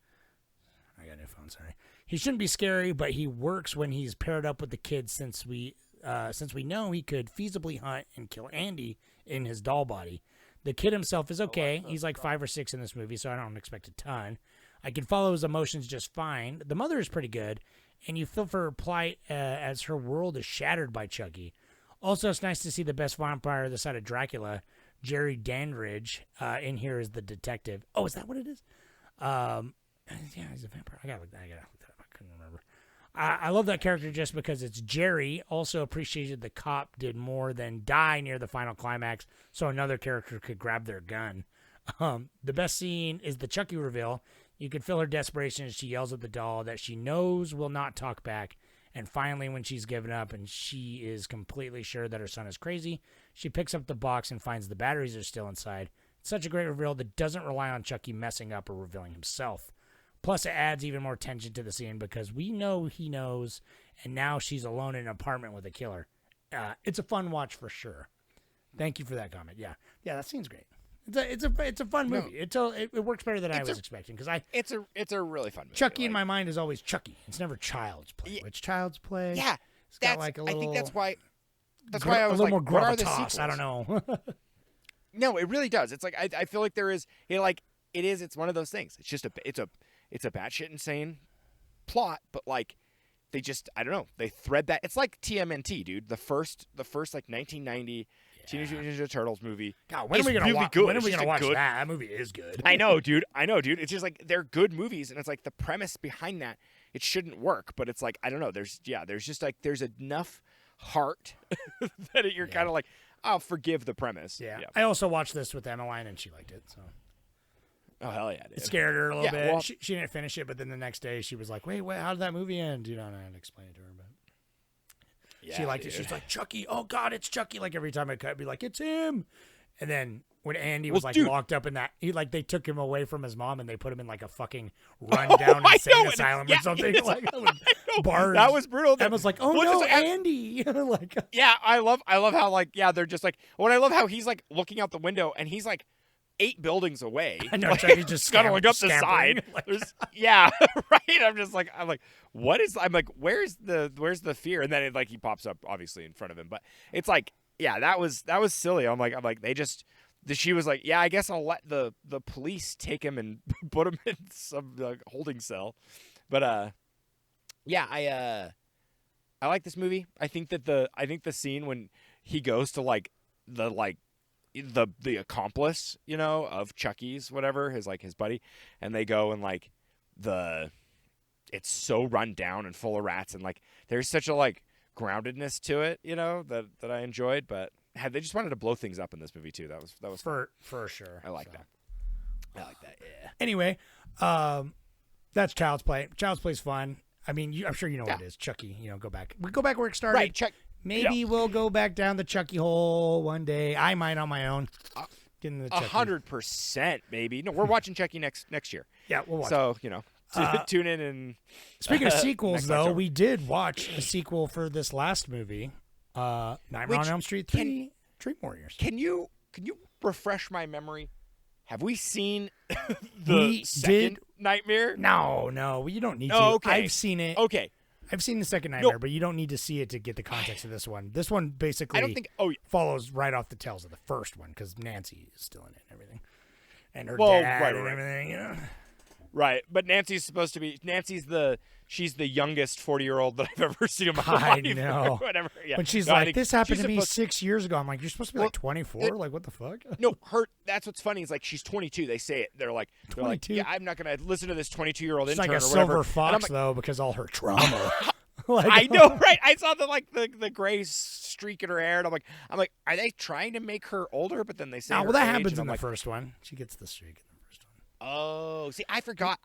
I got a new phone. Sorry. He shouldn't be scary, but he works when he's paired up with the kids. Since we know he could feasibly hunt and kill Andy in his doll body. The kid himself is okay. He's like 5 or 6 in this movie, so I don't expect a ton. I can follow his emotions just fine. The mother is pretty good, and you feel for her plight as her world is shattered by Chucky. Also, it's nice to see the best vampire this side of Dracula, Jerry Dandridge, in here as the detective. Oh, is that what it is? Yeah, he's a vampire. I gotta look that up. I couldn't remember. I love that character just because it's Jerry. Also appreciated the cop did more than die near the final climax, so another character could grab their gun. The best scene is the Chucky reveal. You can feel her desperation as she yells at the doll that she knows will not talk back. And finally, when she's given up and she is completely sure that her son is crazy, she picks up the box and finds the batteries are still inside. such a great reveal that doesn't rely on Chucky messing up or revealing himself. Plus, it adds even more tension to the scene because we know he knows, and now she's alone in an apartment with a killer. It's a fun watch for sure. Thank you for that comment. Yeah, that scene's great. It's a fun movie. It works better than I was expecting because
it's a really fun movie.
Chucky in my mind is always Chucky. It's never Child's Play. Which Child's Play?
Yeah,
it's got like a little.
I think that's why. That's why I was
a little
like,
more
what are the
gravitas.
sequels?
I don't know.
No, it really does. It's like I feel like there is. It's one of those things. It's just it's a batshit insane plot, but like they just I don't know. They thread that. It's like TMNT, dude. The first like 1990 Teenage Mutant Ninja Turtles movie.
God, when are we gonna
really
watch?
good.
When are
It's
we
just
gonna
a
watch
good-
that? That movie is good.
I know, dude. It's just like they're good movies, and it's like the premise behind that it shouldn't work, but it's like I don't know. There's just like there's enough heart that you're kind of like I'll forgive the premise.
Yeah. I also watched this with Emmeline, and she liked it. So.
Oh hell yeah, dude.
It scared her a little bit.
Well,
she didn't finish it, but then the next day she was like, "Wait, how did that movie end?" You know, and I had to explain it to her, but. She liked it. She's like, Chucky. Oh, God, it's Chucky. Like, every time I cut, I'd be like, it's him. And then when Andy was, locked up in that, they took him away from his mom and they put him in, like, a fucking rundown insane asylum or something. Like, bars.
That was brutal.
I was like, oh, no, Andy. Like,
yeah, I love how, like, they're just like, I love how he's, like, looking out the window and he's, like, 8 buildings away.
I know,
like,
Chucky's just
scuttling up the side.
Like,
yeah, right. I'm like, what is? I'm like, where's the fear? And then it, like he pops up obviously in front of him. But it's like, yeah, that was silly. I'm like, she was like, yeah, I guess I'll let the police take him and put him in some holding cell. But yeah, I like this movie. I think the scene when he goes to the accomplice, you know, of Chucky's whatever, his buddy, and they go and like it's so run down and full of rats, and like there's such a like groundedness to it, you know, that I enjoyed. But they just wanted to blow things up in this movie too. That was
for sure.
I like that. Yeah.
Anyway, that's Child's Play. Child's Play's fun. I mean, I'm sure you know what it is. Chucky, you know, go back where it started.
Right,
Maybe we'll go back down the Chucky hole one day. I might on my own. Get into the Chucky.
100%, maybe. No, we're watching Chucky next year.
Yeah, we'll watch.
So you know, tune in and.
Speaking of sequels, though,
October.
we did watch a sequel for this last movie, Nightmare on Elm Street 3: Dream Warriors.
Can you refresh my memory? Have we seen the second Nightmare?
No, you don't need to.
Oh, okay.
I've seen it.
Okay.
I've seen the second Nightmare, but you don't need to see it to get the context of this one. This one basically follows right off the tails of the first one because Nancy is still in it and everything. And her dad and everything, you know.
Right, but Nancy's supposed to be she's the youngest 40-year-old that I've ever seen in my life.
I know.
Whatever. Yeah.
When she's like, this happened to me 6 years ago. I'm like, you're supposed to be like 24? Like, what the fuck?
No, that's what's funny is like she's 22. They say it. They're like,
22?
Yeah, I'm not going to listen to this 22-year-old
It's
intern
like a
or whatever.
silver fox,
like,
though, because all her trauma. Like,
I know, right? I saw the gray streak in her hair, and I'm like, are they trying to make her older? But then they say,
that happens in the first one. She gets the streak in the first one.
Oh, see, I forgot.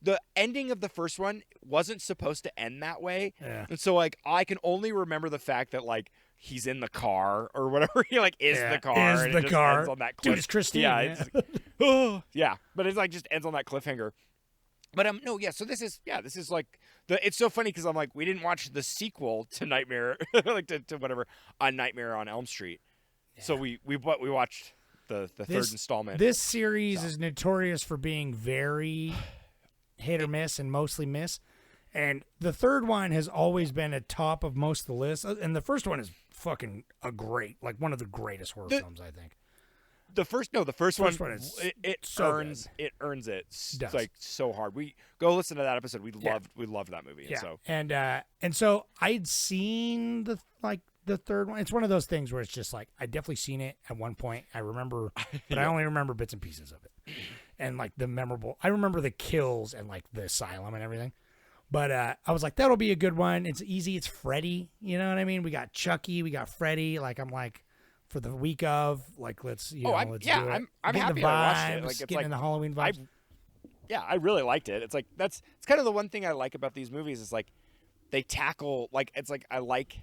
The ending of the first one wasn't supposed to end that way, and so like I can only remember the fact that like he's in the car or whatever. He like is the car. And it just ends on that cliff.
Dude, it's Christine.
Yeah, yeah, but it's like just ends on that cliffhanger. But no, yeah. So this is like it's so funny because I'm like we didn't watch the sequel to Nightmare, like to whatever on Nightmare on Elm Street. Yeah. So we watched the third installment.
This series is notorious for being very hit or miss and mostly miss, and the third one has always been at top of most of the list. And the first one is fucking one of the greatest horror films, I think.
The first one
is
it
so
earns
good.
It earns it like so hard. We go listen to that episode. We loved that movie.
Yeah. And so I'd seen the third one. It's one of those things where it's just like I definitely seen it at one point. I remember, but I only remember bits and pieces of it. And like I remember the kills and like the asylum and everything. But I was like, that'll be a good one. It's easy. It's Freddy. You know what I mean? We got Chucky. We got Freddy. Like I'm like. For the week of, like, let's do it.
I'm happy
the vibes,
I watched it. Like, it's
getting
like
in the Halloween vibes.
I really liked it. It's like it's kind of the one thing I like about these movies is like they tackle like it's like I like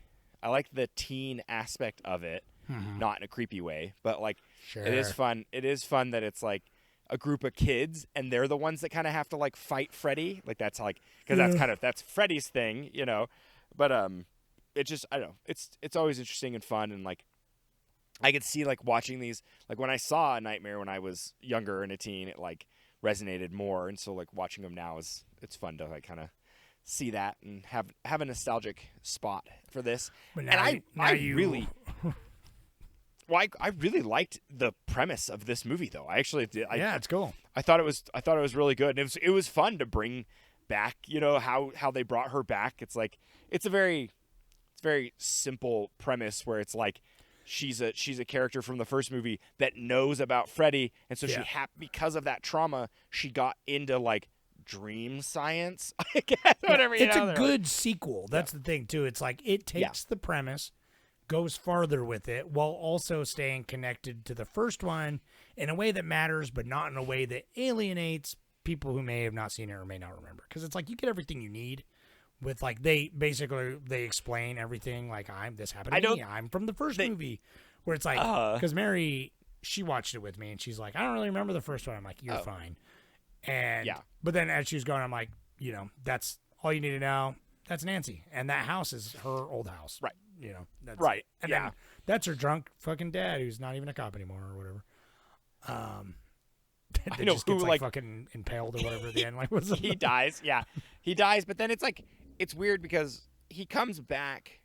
the teen aspect of it. not in a creepy way, but like
Sure.
it is fun. It is fun that it's like a group of kids and they're the ones that kind of have to like fight Freddy. Like that's like, cause that's Freddy's thing, you know, but, it just, I don't know. It's always interesting and fun. And like, I could see like watching these, like when I saw A Nightmare when I was younger and a teen, it like resonated more. And so like watching them now it's fun to like kind of see that and have a nostalgic spot for this.
But
And
now you
really, well, I really liked the premise of this movie though. I actually did.
Yeah, it's cool.
I thought it was really good. And it was fun to bring back, you know, how they brought her back. It's like, it's a very simple premise where it's like, she's a character from the first movie that knows about Freddy, and so because of that trauma, she got into like dream science. I guess whatever.
It's a good sequel. That's the thing too. It's like it takes the premise, goes farther with it, while also staying connected to the first one in a way that matters, but not in a way that alienates people who may have not seen it or may not remember. Because it's like you get everything you need. With like they explain everything like this happened to me. I'm from the first movie, where it's like because Mary, she watched it with me and she's like, I don't really remember the first one. I'm like, you're fine. And but then as she was going, I'm like, you know, that's all you need to know. That's Nancy, and that house is her old house,
right?
You know, that's
right.
And then that's her drunk fucking dad, who's not even a cop anymore or whatever. That
I know
just
who
gets
like
fucking impaled or whatever at the end. Like, what's
he dies? Yeah, he dies. But then it's like. It's weird because he comes back.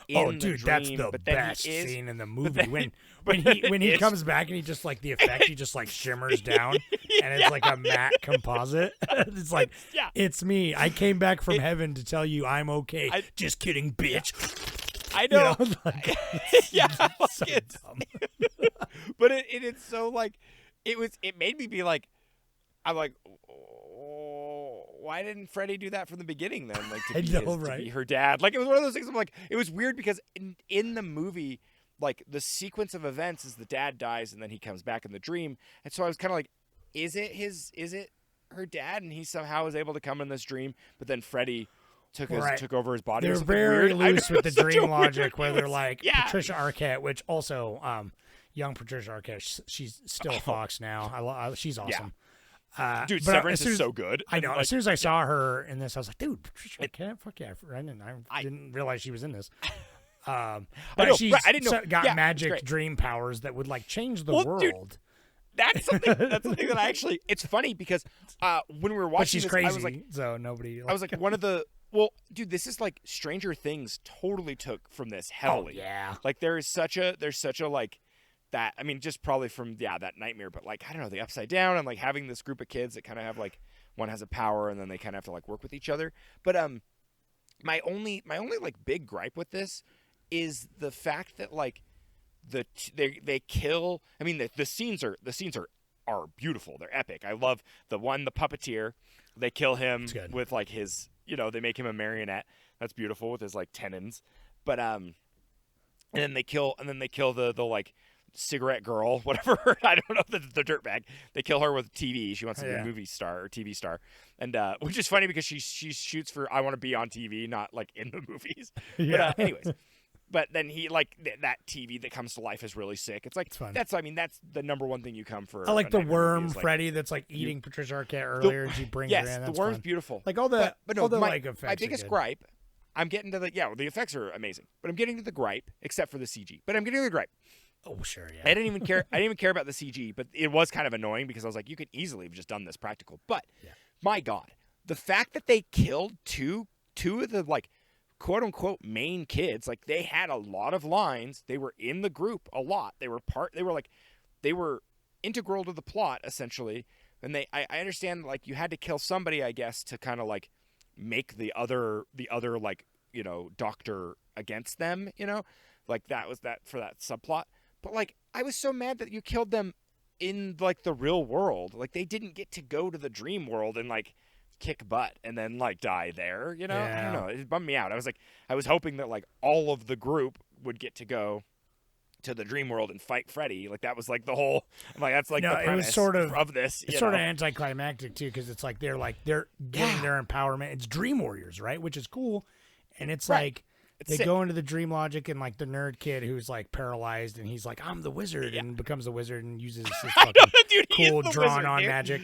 That's the best scene in the movie when he comes back and he just like the effect he just like shimmers down and it's like a matte composite. It's like it's me. I came back from heaven to tell you I'm okay. Just kidding, bitch.
I know.
You know like,
it's
so dumb.
But it's so like it made me be like I'm like. Why didn't Freddy do that from the beginning then? Like to be her dad. Like it was one of those things. I'm like, it was weird because in the movie, like the sequence of events is the dad dies and then he comes back in the dream. And so I was kind of like, is it her dad? And he somehow was able to come in this dream, but then Freddy took over his body.
They're very loose with the dream logic where they're like Patricia Arquette, which also young Patricia Arquette. She's still Fox now. She's awesome.
Dude, Severance is so good.
I know. As soon as I saw her in this, I was like, dude, Patricia Arquette, fuck yeah. And I didn't realize she was in this. But she's got magic dream powers that would like change the world.
Dude, that's something that I actually. It's funny because when we were watching,
but she's crazy.
I was like,
so nobody.
I was like, one of the. Well, dude, this is like Stranger Things totally took from this heavily.
Oh, yeah.
Like there's such a like. That I mean, just probably from that Nightmare, but like I don't know, the Upside Down and like having this group of kids that kind of have like one has a power and then they kind of have to like work with each other. But my only like big gripe with this is the fact that like they kill. I mean, the scenes are beautiful. They're epic. I love the puppeteer. They kill him with like his, you know, they make him a marionette. That's beautiful with his like tendons. But and then they kill the like. Cigarette girl, whatever. I don't know, the dirtbag. They kill her with TV. She wants to be a movie star or TV star, and which is funny because she shoots for I want to be on TV, not like in the movies. But anyways, but then he like that TV that comes to life is really sick. It's like it's fun. That's the number one thing you come for.
I like the worm Freddy that's like eating Patricia Arquette earlier, and she brings her in.
Yes, the worm's beautiful.
Like all the
my biggest gripe. I'm getting to the effects are amazing, but I'm getting to the gripe, except for the CG. But I'm getting to the gripe.
Oh, sure, yeah.
I didn't even care about the CG, but it was kind of annoying because I was like, you could easily have just done this practical. But my God, the fact that they killed two of the like quote unquote main kids, like they had a lot of lines. They were in the group a lot. They were integral to the plot essentially. And I understand like you had to kill somebody, I guess, to kind of like make the other like, you know, doctor against them, you know, like that was that for that subplot. But like, I was so mad that you killed them in like the real world. Like they didn't get to go to the dream world and like kick butt and then like die there. You know, I don't know. It bummed me out. I was hoping that like all of the group would get to go to the dream world and fight Freddy. Like that was like the whole. I'm like that's like the premise
it was
of this.
It's sort of anticlimactic too because it's like they're getting their empowerment. It's Dream Warriors, right? Which is cool, and it's like. They
sick.
go into the dream logic, and like the nerd kid who's like paralyzed, and he's like, "I'm the wizard," and becomes a wizard and uses his fucking
Dude, he is
cool
the
drawn
wizard,
on
dude.
magic.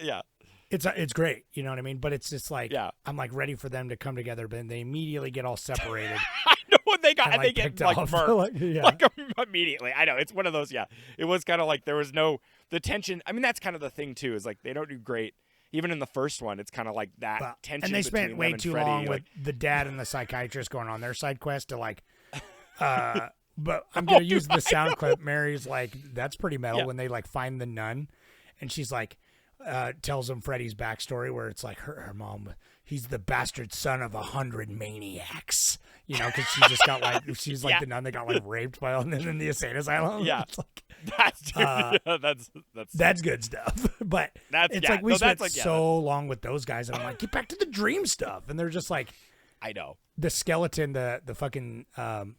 Yeah.
It's great, you know what I mean? But it's just like
Yeah.
I'm like ready for them to come together, but they immediately get all separated.
I know what they got,
And,
and they
like,
get
picked
like
off.
murked.
Like, yeah.
Like immediately. I know it's one of those. Yeah, it was kind of like there was no the tension. I mean, that's kind of the thing too. Is like they don't do great. Even in the first one, it's kind of like that
Well,
tension.
and they
between
spent
them
way
and
too
Freddy,
long
like,
with the dad and the psychiatrist going on their side quest to like. But I'm gonna use the sound clip. Mary's like, "That's pretty metal."
Yeah.
When they like find the nun, and she's like, tells him Freddy's backstory, where it's like her mom. He's the bastard son of 100 maniacs, you know, because she just got like she's like
Yeah.
the nun that got like raped by all them in the insane asylum.
Yeah.
It's like,
that's
good stuff. But
That's-
it's
yeah.
like we
No,
spent
that's like- yeah,
so long with those guys, and I'm like, get back to the dream stuff, and they're just like
I know.
the skeleton, the fucking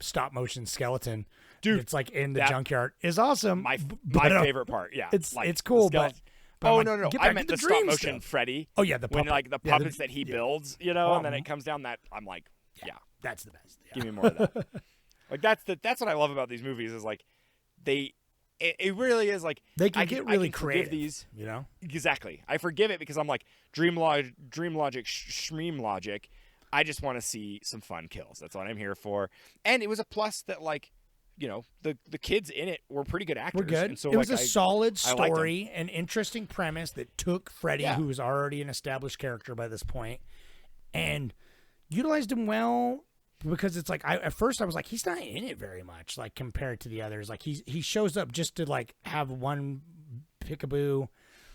stop motion skeleton,
Dude,
it's like in the
that-
junkyard is awesome.
My
but,
favorite part. Yeah,
it's
like,
it's cool,
the
but,
skeleton-
but I'm
oh
like,
no,
get
I
back
meant
to
the
dream
stop motion
stuff.
Freddy.
Oh yeah, the
when
puppet.
like the
Yeah,
puppets that he builds, you know, and then it comes down that I'm like, yeah,
that's the best. Yeah.
give me more of that. Like that's what I love about these movies is like it really is like
They can
I
get
I
really
can forgive
creative,
these.
you know.
Exactly. I forgive it because I'm like dream logic, shmeem logic. I just want to see some fun kills. That's what I'm here for. And it was a plus that like, you know, the kids in it were pretty good actors.
We're good.
And so,
it was
like,
a solid
I liked them.
story, an interesting premise that took Freddy,
Yeah.
who was already an established character by this point, and utilized him well. Because it's like at first I was like, he's not in it very much, like compared to the others. Like he shows up just to like have one peekaboo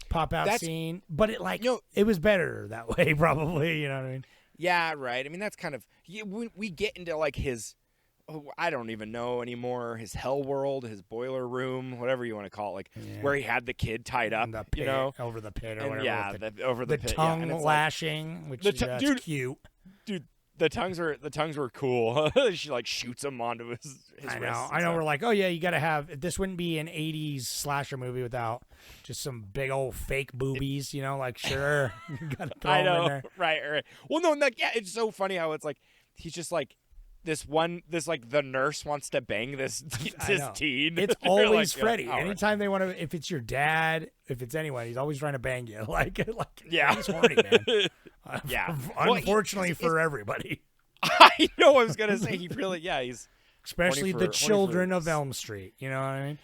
pop out
That's-
scene, but it like
you know-
it was better that way, probably. You know what I mean?
Yeah, right. I mean, that's kind of we get into like his I don't even know anymore, his hell world, his boiler room, whatever you want to call it, like where he had the kid tied up,
The pit,
you know,
over the pit or
and
whatever.
yeah,
with
over
the
the pit,
tongue
yeah. And it's like,
lashing, which
the
is
dude-
cute.
dude, the tongues were cool. She like shoots him onto his
I
wrists
know.
and
I know.
stuff.
We're like, oh yeah, you got to have. This wouldn't be an '80s slasher movie without just some big old fake boobies. You know, like sure, you got to throw
I
them in
know,
there.
right. Well, no, like yeah, it's so funny how it's like he's just like this like the nurse wants to bang this
I know.
teen.
It's
You're
always
like,
Freddy.
all right.
Anytime they want to, if it's your dad, if it's anyone, he's always trying to bang you. Like
Yeah.
he's horny, man.
Yeah. Well,
Unfortunately for everybody,
I know. I was gonna say he really, yeah, he's
especially
horny
the
for-
children
horny
of
for-
Elm Street. You know what I mean?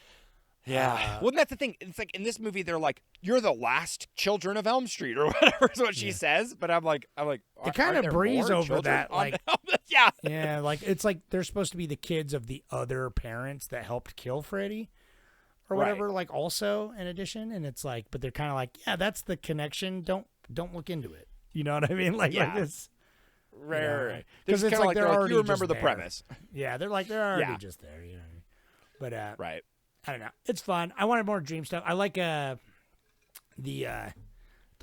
yeah. Well, that's the thing. It's like in this movie, they're like, "You're the last children of Elm Street," or whatever is what she says. But I'm like,
It kind of breeze over that, like,
yeah,
yeah, like it's like they're supposed to be the kids of the other parents that helped kill Freddy, or
Right.
whatever. Like also in addition, and it's like, but they're kind of like, yeah, that's the connection. Don't look into it. You know what I mean? Like
Yeah.
it's.
rare.
Because it's
kinda
like they're
they're
already
you remember
just
the
there.
premise,
Yeah, they're already
Yeah.
just there, you know what I mean? But
right?
I don't know. It's fun. I wanted more dream stuff. I like thought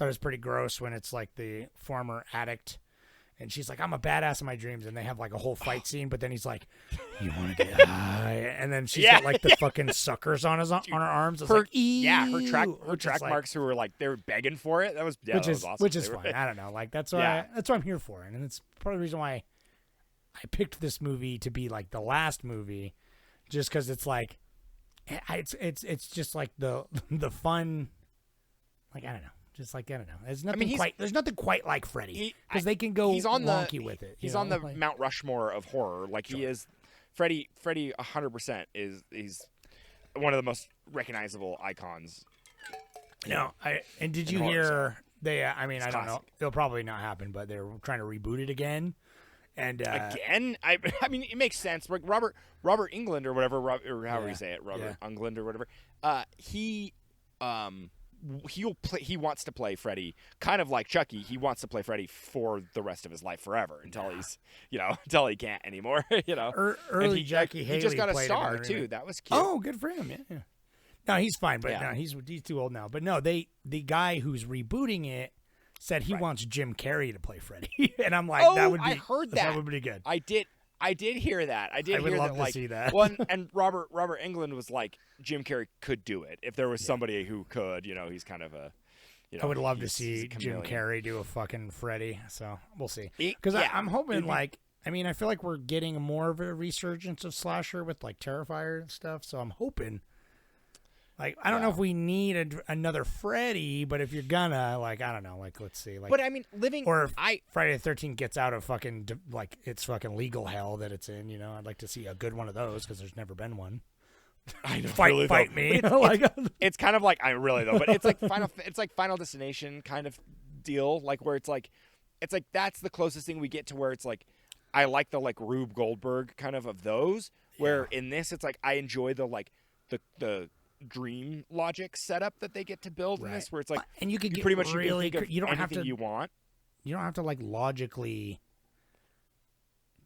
it was pretty gross when it's like the former addict and she's like, I'm a badass in my dreams, and they have like a whole fight scene, but then he's like, you want to get high, and then she's got like the fucking suckers on her arms. It's like,
her track
"Ew," which is like-
marks who were like they were begging for it. That was
which
that
is
was awesome.
which is
They were-
fine. I don't know. Like that's why
Yeah.
that's what I'm here for, and it's part of the reason why I picked this movie to be like the last movie, just because it's like it's just like the fun, like I don't know, just like I don't know. There's nothing
he's-
quite. There's nothing quite like Freddy
He-
because they can go
he's on
wonky with it.
He's
you
on
know?
the
Like-
Mount Rushmore of horror. Like he is, Freddy 100% he's one of the most recognizable icons.
No, and did you
horror,
hear they? I mean,
It's
I don't know.
classic.
It'll probably not happen, but they're trying to reboot it again. And
Again, I mean, it makes sense. Like Robert England or whatever, or however
Yeah,
you say it, Robert
yeah.
Englund or whatever. He'll play. He wants to play Freddy, kind of like Chucky. He wants to play Freddy for the rest of his life, forever, until he's, until he can't anymore.
early
And
Jackie
he
Haley
just got a
played him in
star
a
too.
remake.
That was cute.
Oh, good for him. Yeah. No, he's fine, but
Yeah.
no, he's too old now. But no, the guy who's rebooting it said he wants Jim Carrey to play Freddy, and I'm like, that would be.
I heard
That
that.
would be good.
I did hear that. I
would
hear
love
that,
to
like,
see that.
One and Robert Englund was like, Jim Carrey could do it if there was somebody who could. He's kind of a.
I would love to
he's
see
a
Jim
chameleon.
Carrey do a fucking Freddy. So we'll see.
He-
Because
yeah,
I'm hoping
it'd be-
like I mean, I feel like we're getting more of a resurgence of slasher with like Terrifier and stuff. So I'm hoping. Like, I don't know if we need another Freddy, but if you're gonna, like, I don't know, like, let's see, like.
But I mean, or if
Friday the 13th gets out of fucking like it's fucking legal hell that it's in, you know, I'd like to see a good one of those because there's never been one.
I know,
fight
really,
me.
It's kind of like but it's like Final Destination kind of deal, like where it's like that's the closest thing we get to where it's like I like the like Rube Goldberg kind of those. Where in this it's like I enjoy the like the dream logic setup that they get to build in this, where it's like
and you could
pretty much
really
you don't have to you want.
You don't have to like logically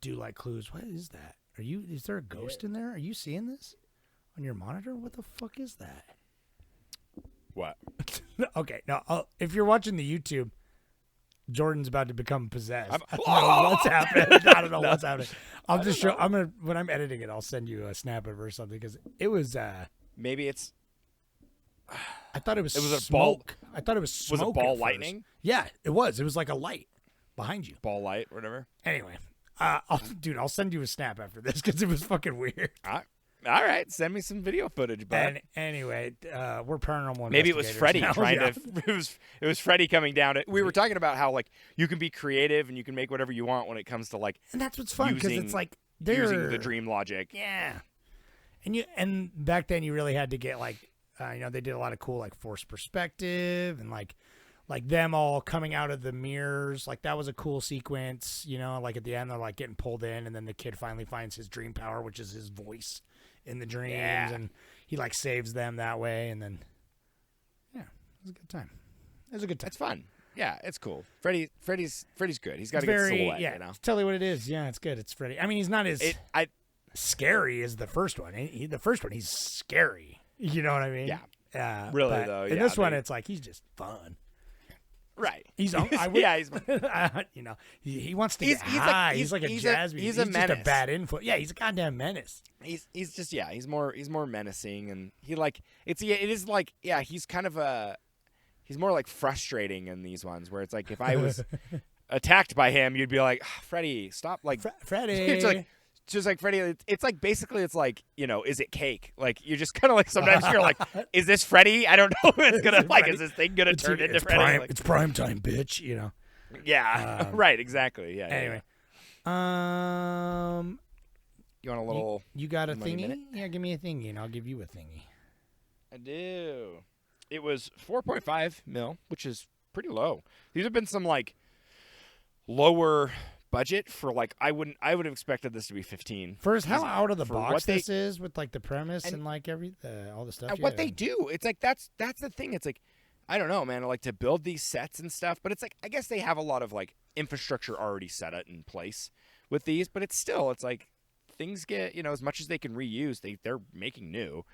do like clues. What is that? Is there a ghost in there? Are you seeing this on your monitor? What the fuck is that?
What?
Okay, no. If you're watching the YouTube, Jordan's about to become possessed. I don't know what's happening. I don't know what's happening. I'll just show. I'm gonna when I'm editing it, I'll send you a snap of it or something because it was.
Maybe it's.
I thought it was.
It was a
smoke. I thought it was smoke.
Was it ball lightning?
Yeah, it was. It was like a light behind you.
Ball light, or whatever.
Anyway, I'll send you a snap after this because it was fucking weird.
All right, send me some video footage, bud.
And anyway, we're paranormal.
Maybe it was Freddy
now.
trying to. It was Freddy coming down. We were talking about how like you can be creative and you can make whatever you want when it comes to like.
And that's what's fun because it's like they're
using the dream logic.
Yeah, and back then you really had to get like they did a lot of cool like forced perspective and like them all coming out of the mirrors. Like that was a cool sequence. You know, like at the end they're like getting pulled in, and then the kid finally finds his dream power, which is his voice in the dreams, and he like saves them that way, and then it was a good time. It was a good time.
It's fun. Yeah, it's cool. Freddy's good. He's got a good silhouette.
Yeah,
you know?
Tell you what it is. Yeah, it's good. It's Freddy. I mean, he's not as scary as the first one. The first one, he's scary. You know what I mean?
Yeah. Really though.
In this one, it's like he's just fun.
Right.
He's you know, he wants to get high. He's like a jazz musician. He's a menace. Just a bad influence. Yeah, he's a goddamn menace.
He's just he's more menacing, and he like it is like he's kind of he's more like frustrating in these ones where it's like if I was attacked by him, you'd be like, Freddy, stop, like
Freddy.
It's like just like Freddy. It's like basically it's like is it cake? Like you're just kind of like sometimes you're like, is this Freddy? I don't know. It's gonna like is this thing gonna turn into Freddy?
Like, it's prime time, bitch. You know.
Yeah. Right. Exactly. Yeah.
Anyway.
You want a little?
You got a thingy? Minute? Yeah, give me a thingy, and I'll give you a thingy.
I do. It was 4.5 mil, which is pretty low. These have been some like lower budget for like I would have expected this to be 15.
First, how out of the box this is with like the premise and like all the stuff.
What they do, it's like that's the thing. It's like I don't know, man. Like to build these sets and stuff, but it's like I guess they have a lot of like infrastructure already set up in place with these, but it's like things get as much as they can reuse, they're making new,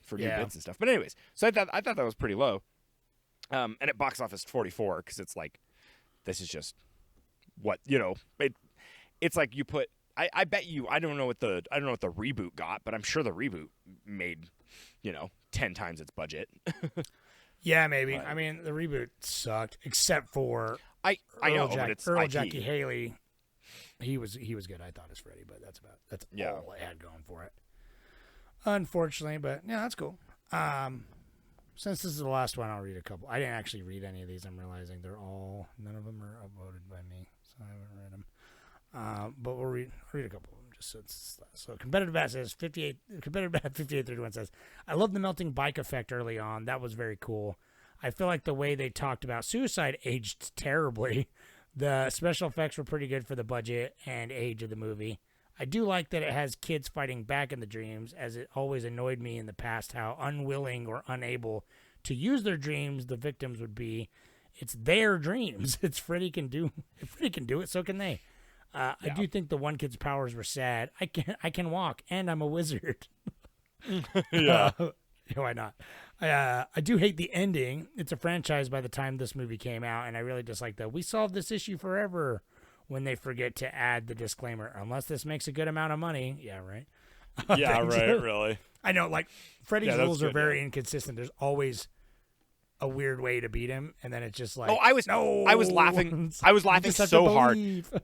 for new bits and stuff. But anyways, so I thought that was pretty low, and at box office 44 because it's like this is just what it's like you put. I bet you I don't know what the reboot got, but I'm sure the reboot made 10 times its budget.
Yeah, maybe. I mean, the reboot sucked, except for
I know, but it's
Earl
IP.
Jackie Haley. He was good. I thought as Freddy, but that's all I had going for it. Unfortunately, but yeah, that's cool. Since this is the last one, I'll read a couple. I didn't actually read any of these. I'm realizing none of them are upvoted by me, so I haven't read them. But we'll read a couple of them just so Competitive Bat says 58. Competitive Bat 5831 says, I love the melting bike effect early on. That was very cool. I feel like the way they talked about suicide aged terribly. The special effects were pretty good for the budget and age of the movie. I do like that it has kids fighting back in the dreams, as it always annoyed me in the past how unwilling or unable to use their dreams the victims would be. It's their dreams. It's Freddy can do. If Freddy can do it, so can they. I do think the one kid's powers were sad. I can walk, and I'm a wizard.
Yeah.
Why not? I do hate the ending. It's a franchise by the time this movie came out, and I really dislike that we solved this issue forever when they forget to add the disclaimer, unless this makes a good amount of money. Yeah, right?
Yeah, right, really.
I know, like, Freddy's rules are very inconsistent. There's always a weird way to beat him, and then it's just like,
Oh, I was laughing. I was laughing so hard.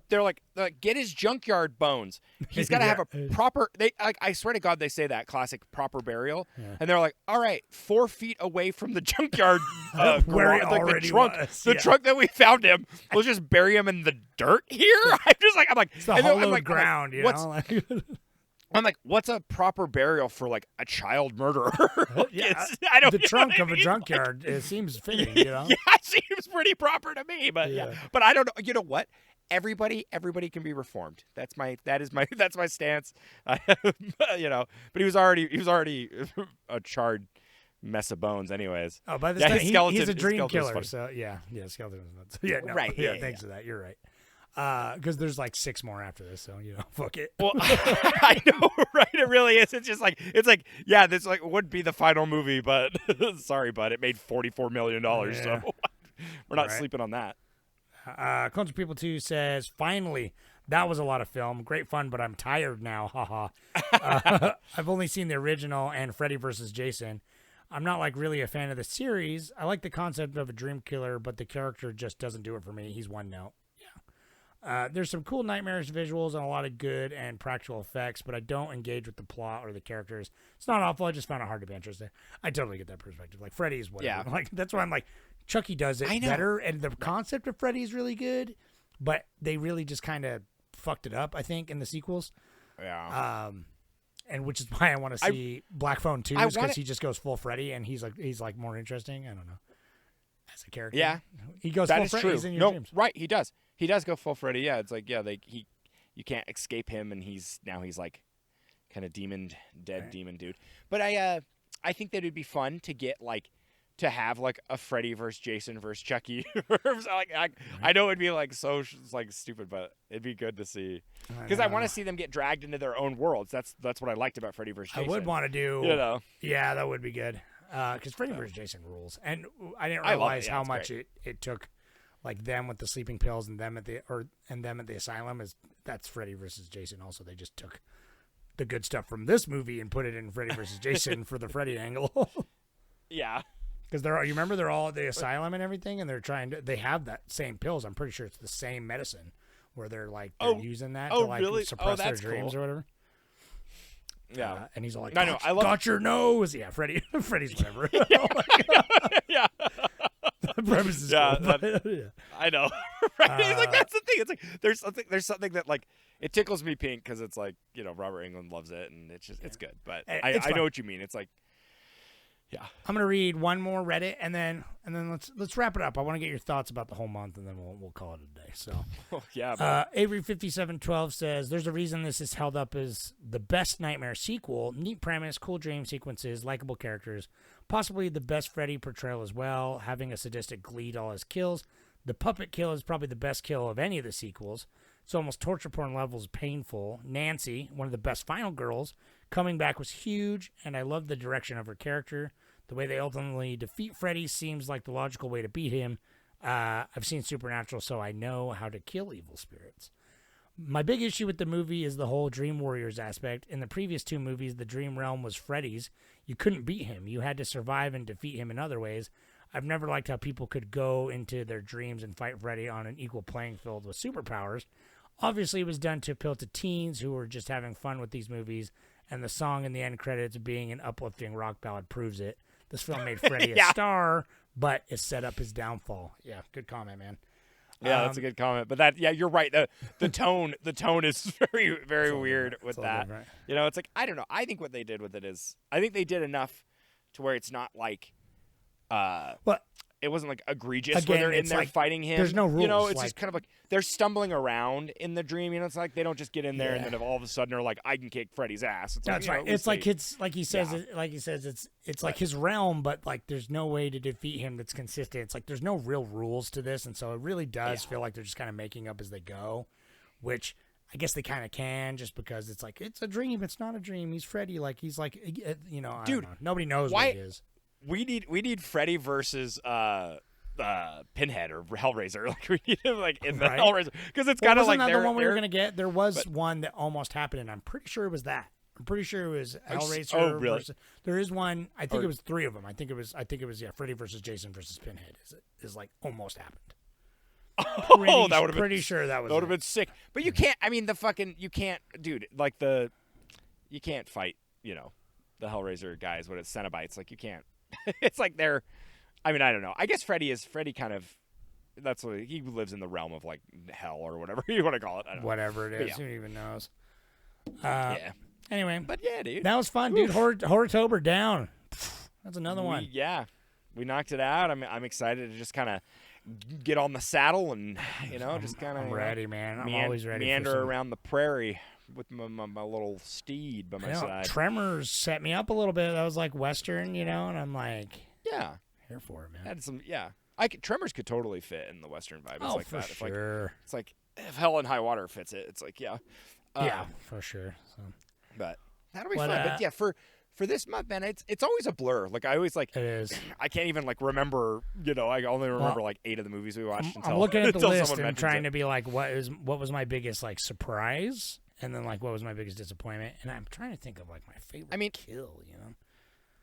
They're like, get his junkyard bones. He's got to have a proper. I swear to God, they say that classic proper burial, and they're like, all right, 4 feet away from the junkyard,
Where he
garage,
already
the trunk,
was,
the trunk that we found him. We'll just bury him in the dirt here. I'm like,
it's the
and then I'm
hollowed
like,
ground, you know.
I'm like, what's a proper burial for like a child murderer?
Yeah,
I don't.
the
you know
trunk
what I
of a
mean?
junkyard. It seems fitting, you know.
Yeah, it seems pretty proper to me, but yeah. But I don't know. You know what? Everybody can be reformed. That's my stance. You know, but he was already a charred mess of bones, anyways.
Oh, by this
Yeah,
time,
his skeleton-
he's a
his
dream
skeleton was
killer.
funny.
So yeah, skeleton. Yeah, no,
Right, yeah,
thanks for that. You're right. Because there's like 6 more after this, so you know, fuck it.
Well, I know, right? It really is. It's just like yeah, this like would be the final movie, but sorry, but it made $44 million, so we're not sleeping on that.
Clones of People 2 says, finally, that was a lot of film. Great fun, but I'm tired now. Haha. I've only seen the original and Freddy vs. Jason. I'm not like really a fan of the series. I like the concept of a dream killer, but the character just doesn't do it for me. He's one note. There's some cool nightmarish visuals and a lot of good and practical effects, but I don't engage with the plot or the characters. It's not awful. I just found it hard to be interested. I totally get that perspective. Like Freddy's whatever.
Yeah.
Like that's why I'm like, Chucky does it better, and the concept of Freddy is really good, but they really just kind of fucked it up, I think, in the sequels.
Yeah.
And which is why I want to see Black Phone 2 because he just goes full Freddy and he's like more interesting. I don't know. As a character.
Yeah.
He goes
That
full
is
Freddy.
true.
He's in your
No,
dreams.
right, he does. He does go full Freddy. Yeah, it's like you can't escape him, and he's like kind of dead demon dude. But I think that it'd be fun to get like to have like a Freddy versus Jason versus Chucky. I know it'd be like so like stupid, but it'd be good to see because I want to see them get dragged into their own worlds. That's what I liked about Freddy versus Jason.
I would want to do.
You know.
Yeah, that would be good. Because Freddy vs. Jason rules, and I didn't
I love it.
realize
Yeah,
how
it's
much it took, like them with the sleeping pills and them at the asylum. That's Freddy versus Jason. Also, they just took the good stuff from this movie and put it in Freddy versus Jason for the Freddy angle.
Yeah.
Because you remember they're all at the asylum and everything, and they have that same pills. I'm pretty sure it's the same medicine where they're using that to like
really?
suppress their
That's
dreams
cool.
or whatever.
Yeah,
and he's all like,
I love
got your nose. Yeah, Freddy's whatever.
Yeah.
The premise is
Yeah,
cool, but, yeah.
I know. Right? It's like that's the thing. It's like there's something that like it tickles me pink because it's like, you know, Robert Englund loves it and it's good. But
It's
I
fun.
know what you mean. It's like, yeah.
I'm gonna read one more Reddit and then let's wrap it up. I want to get your thoughts about the whole month and then we'll call it a day. So
Yeah.
Avery 5712 says there's a reason this is held up as the best Nightmare sequel. Neat premise, cool dream sequences, likable characters, possibly the best Freddy portrayal as well. Having a sadistic lead all his kills. The puppet kill is probably the best kill of any of the sequels. It's almost torture porn levels painful. Nancy, one of the best final girls, coming back was huge, and I love the direction of her character. The way they ultimately defeat Freddy seems like the logical way to beat him. I've seen Supernatural, so I know how to kill evil spirits. My big issue with the movie is the whole Dream Warriors aspect. In the previous 2 movies, the Dream Realm was Freddy's. You couldn't beat him. You had to survive and defeat him in other ways. I've never liked how people could go into their dreams and fight Freddy on an equal playing field with superpowers. Obviously, it was done to appeal to teens who were just having fun with these movies, and the song in the end credits being an uplifting rock ballad proves it. This film made Freddy a star, but it set up his downfall. Yeah, good comment, man.
Yeah, that's a good comment. But you're right. The tone is very, very weird with that.
Different.
You know, it's like, I don't know. I think what they did with it is, I think they did enough to where it's not like,
But
it wasn't like egregious
again,
when they're in
it's
there
like,
fighting him.
there's no
You know,
rules,
it's
like-
just kind of like they're stumbling around in the dream. You know, it's like they don't just get in there and
Yeah.
then all of a sudden they're like, I can kick Freddy's ass. It's
that's
like,
right.
You know,
It's like
see.
it's like he says. It's like his realm, but like there's no way to defeat him that's consistent. It's like there's no real rules to this, and so it really does feel like they're just kind of making up as they go, which I guess they kind of can just because it's like it's a dream. It's not a dream. He's Freddy. Like he's like you know. I
Dude,
don't know. Nobody knows
why-
what he is.
We need Freddy versus Pinhead or Hellraiser. Like we need him like in the
Right.
Hellraiser because it's
Well,
kind of
wasn't
like
that
they're,
the one we were
they're-
gonna get? There was one that almost happened, and I'm pretty sure it was that. I'm pretty sure it was
Are you
Hellraiser.
oh, really?
Versus, there is one. I think
Or-
it was 3 of them. I think it was yeah, Freddy versus Jason versus Pinhead is like almost happened.
Oh, that would have been
pretty sure that was.
That would have
it.
been sick. But you can't. I mean, you can't, dude. Like you can't fight. You know, the Hellraiser guys when it's Cenobites. Like you can't. It's like they're. I mean, I don't know. I guess Freddy kind of. That's what he lives in the realm of like hell or whatever you want to call it. I don't know.
Whatever it is,
yeah.
who even knows?
Yeah.
Anyway,
But yeah, dude.
that was fun, dude. Horrortober down. That's another one.
Yeah, we knocked it out. I'm excited to just kind of get on the saddle and just kind of
I'm ready, man. I'm always ready.
Meander
for some...
around the prairie with my little steed by my side.
Tremors set me up a little bit. That was like Western, and I'm like,
Yeah,
here for it, man.
had some. Yeah, Tremors could totally fit in the Western vibe. It's like
for
that.
sure.
It's like if Hell and High Water fits it. It's like yeah,
for sure. So.
but that'll be
But,
fun. But yeah, for this month, man, it's always a blur. Like I always like.
It is.
I can't even like remember. I only remember like 8 of the movies we watched.
I'm looking at the
until
list
someone
and
mentions
trying
it.
to be like, what was my biggest like surprise, and then like what was my biggest disappointment, and I'm trying to think of like my favorite kill.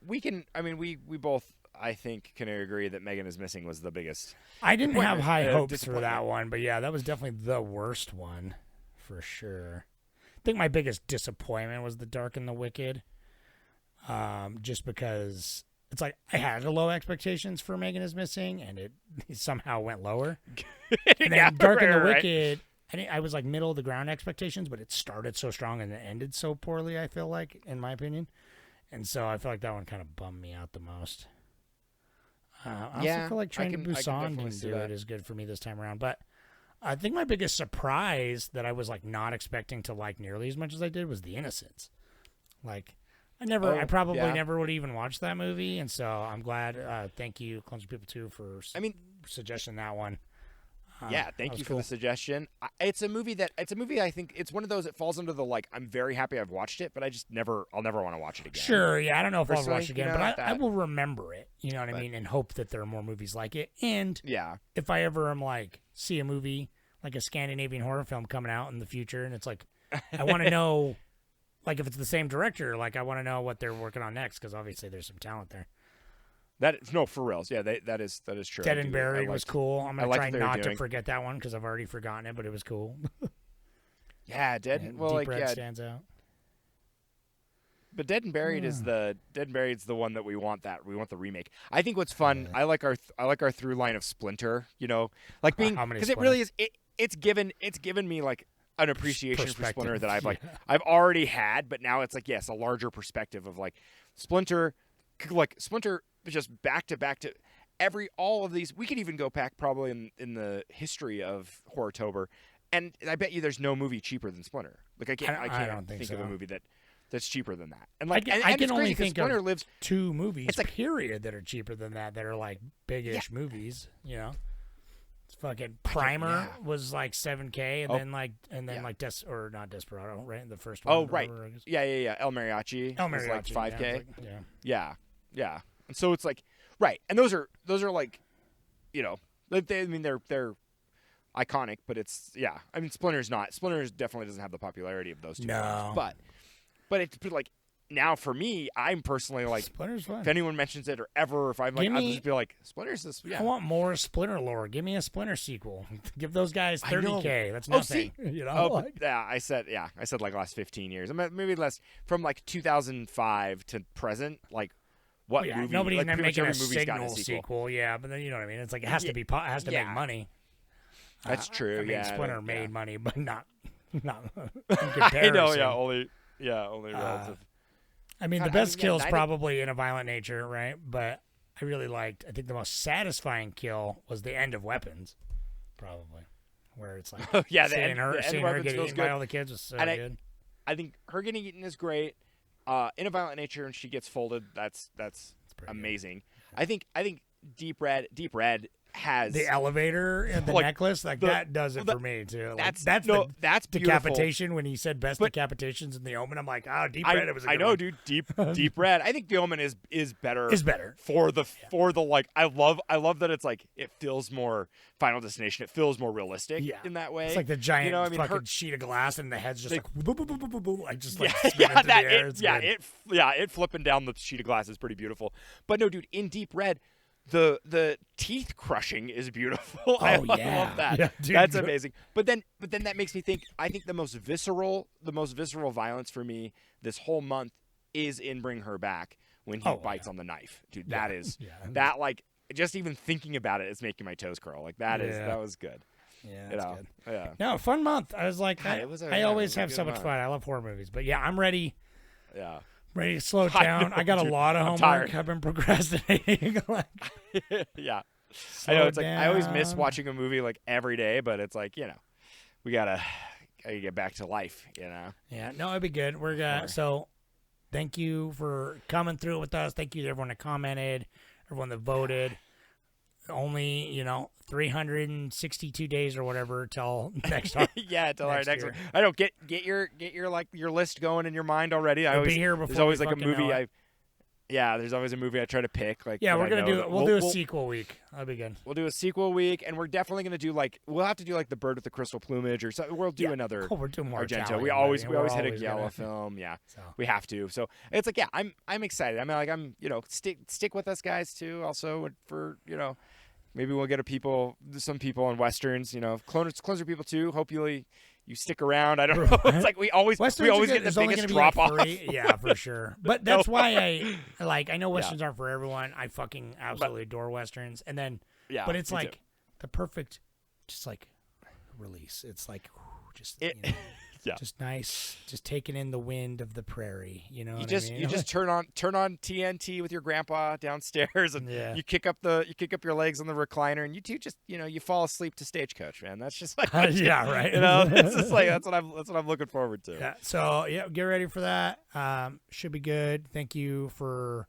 We can. I mean, we both. I think can agree that Megan is Missing was the biggest.
I didn't have high hopes for
disappointment.
that one, but yeah, that was definitely the worst one for sure. I think my biggest disappointment was The Dark and the Wicked, just because it's like I had low expectations for Megan is Missing, and it somehow went lower. And then Dark and the
right.
Wicked, I was like middle of the ground expectations, but it started so strong and it ended so poorly. I feel like, in my opinion, and so I feel like that one kind of bummed me out the most. I also feel like Train to Busan didn't do it as good for me this time around. But I think my biggest surprise that I was like not expecting to like nearly as much as I did was The Innocents. Like I probably never would even watch that movie, and so I'm glad. Thank you, Clumsy People 2, for suggesting that one.
Yeah, thank you for
cool.
the suggestion. It's a movie I think it's one of those that falls under the like I'm very happy I've watched it, but I'll never want to watch it again.
Sure, yeah, I don't know if I'll
Personally,
watch it again, but I will remember it. You know what I mean, and hope that there are more movies like it. And if I ever am like see a movie like a Scandinavian horror film coming out in the future, and it's like I want to know, like if it's the same director, like I want to know what they're working on next because obviously there's some talent there.
For reals. Yeah, that is true.
Dead and Buried was cool. I'm gonna try not to
doing.
forget that one because I've already forgotten it, but it was cool.
Yeah,
Deep Red stands out.
But Dead and Buried is the one that we want. We want the remake. I think what's fun. I like our through line of Splinter. Like being because it really is. It's given me like an appreciation for Splinter that I've already had, but now it's like a larger perspective of like Splinter, just back to all of these. We could even go back probably in the history of Horrortober, and I bet you there's no movie cheaper than Splinter. Like I can't think of a movie that's cheaper than that. And like
I can only think
Splinter
of
lives
2 movies period that are cheaper than that are like big-ish movies. It's fucking Primer was like $7,000, and then like not Desperado, right? The first one.
Oh right, yeah. El Mariachi. Was like $5,000. Yeah. And so it's like right, and those are like, they're iconic, but it's I mean Splinter definitely doesn't have the popularity of those 2 films, but it's like now for me, I'm personally like
Splinter's fun.
If anyone mentions it or ever, if I'm like I'll just be like Splinter's this. Yeah.
I want more Splinter lore. Give me a Splinter sequel. Give those guys $30,000. That's nothing.
I said like last 15 years. I mean, maybe less from like 2005 to present. Like what movie?
Nobody's
like,
making a
Signal
sequel. Yeah, but then you know what I mean. It's like it has to be. It has to make money.
That's true.
I mean, Splinter made money, but not in comparison.
I know. Only relative.
I mean, the best kill is probably In a Violent Nature, right? But I really liked. I think the most satisfying kill was the end of Weapons, probably, where it's like seeing her get eaten by all the kids was so good.
I think her getting eaten is great. In a Violent Nature, and she gets folded. That's amazing. Good. I think Deep Red has
the elevator and the
like,
necklace, like that does it
well,
for me too. Like,
that's
the
that's beautiful.
decapitation when he said best decapitations in the Omen. I'm like, oh, Deep Red. It was. A good
know,
one.
dude. Deep Red. I think the Omen is better.
Is better
for the like. I love that it's like it feels more Final Destination. It feels more realistic in that way.
It's like the giant fucking sheet of glass and the head's just like just like spinning through the air.
It flipping down the sheet of glass is pretty beautiful. But no, dude, in Deep Red, the teeth crushing is beautiful.
Oh,
I love that.
Yeah, dude,
that's amazing. But then that makes me think. I think the most visceral violence for me this whole month is in Bring Her Back when he bites on the knife, dude. That is that like just even thinking about it is making my toes curl. Like that was good.
Yeah, that's good.
Yeah.
No, fun month. I was like, I always have so much
month.
fun. I love horror movies, but yeah, I'm ready.
Yeah.
Ready to slow down. I got a lot of homework.
Tired.
I've been procrastinating.
Yeah. I know it's like I always miss watching a movie like every day, but it's like, we gotta get back to life,
Yeah, no, it'd be good. We're gonna so thank you for coming through with us. Thank you to everyone that commented, everyone that voted. Only, 362 days or whatever till next time.
Till our next one. I don't get your like your list going in your mind already.
Be here before
there's always
we
like a
fucking know
movie
it.
there's always a movie I try to pick. Like
we're gonna do it. We'll do a
we'll,
sequel week. That'll be good.
We'll do a sequel week, and we're definitely gonna do we'll have to do like the Bird with the Crystal Plumage or something. We'll do another.
We're doing more
Argento.
Italian,
We always hit a
always
Giallo
gonna-
film. Yeah,
So.
we have to. So it's like I'm excited. I mean, like I'm stick with us guys too. Also for maybe we'll get some people on westerns. Closer people too. Hopefully you stick around. I don't know. It's like we always get the biggest drop off.
Yeah, for sure. But that's why I know westerns aren't for everyone. I fucking absolutely adore westerns. And then, but it's like the perfect, just like release. It's like just nice, just taking in the wind of the prairie. You know,
you just turn on TNT with your grandpa downstairs, and you kick up your legs on the recliner, and you two just you fall asleep to Stagecoach, man. That's just like
right.
It's just like that's what I'm looking forward to.
Yeah. So get ready for that. Should be good. Thank you for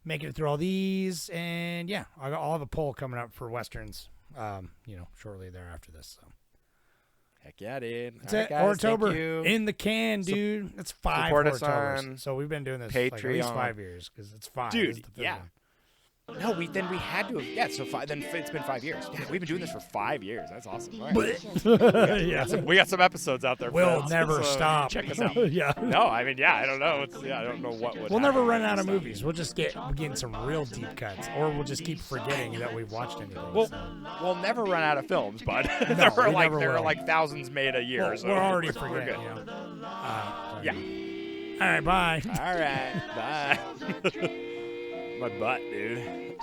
making it through all these, and I'll have a poll coming up for westerns. Shortly thereafter this. So.
Heck yeah, dude.
That's it. Horrortober in the can, dude. That's 5
support us
Horrortobers.
on
So we've been doing this
Patreon.
like at least 5 years because it's 5.
Dude,
This is the fifth one.
No, we had to have so then it's been 5 years. Yeah, we've been doing this for 5 years. That's awesome. All right. We got some episodes out there.
We'll
friends,
never
so
stop.
Check us out.
Yeah.
No, I mean, I don't know. I don't know what would.
We'll never
happen
run out of
this time.
movies. We'll just get some real deep cuts, or we'll just keep forgetting that we've watched anything.
We'll never run out of films, but
No,
there
we never
are
will.
like thousands made a year.
Well,
so
we're already
we're
forgetting.
good.
Yeah. All right. Bye.
All right. Bye. My butt, dude.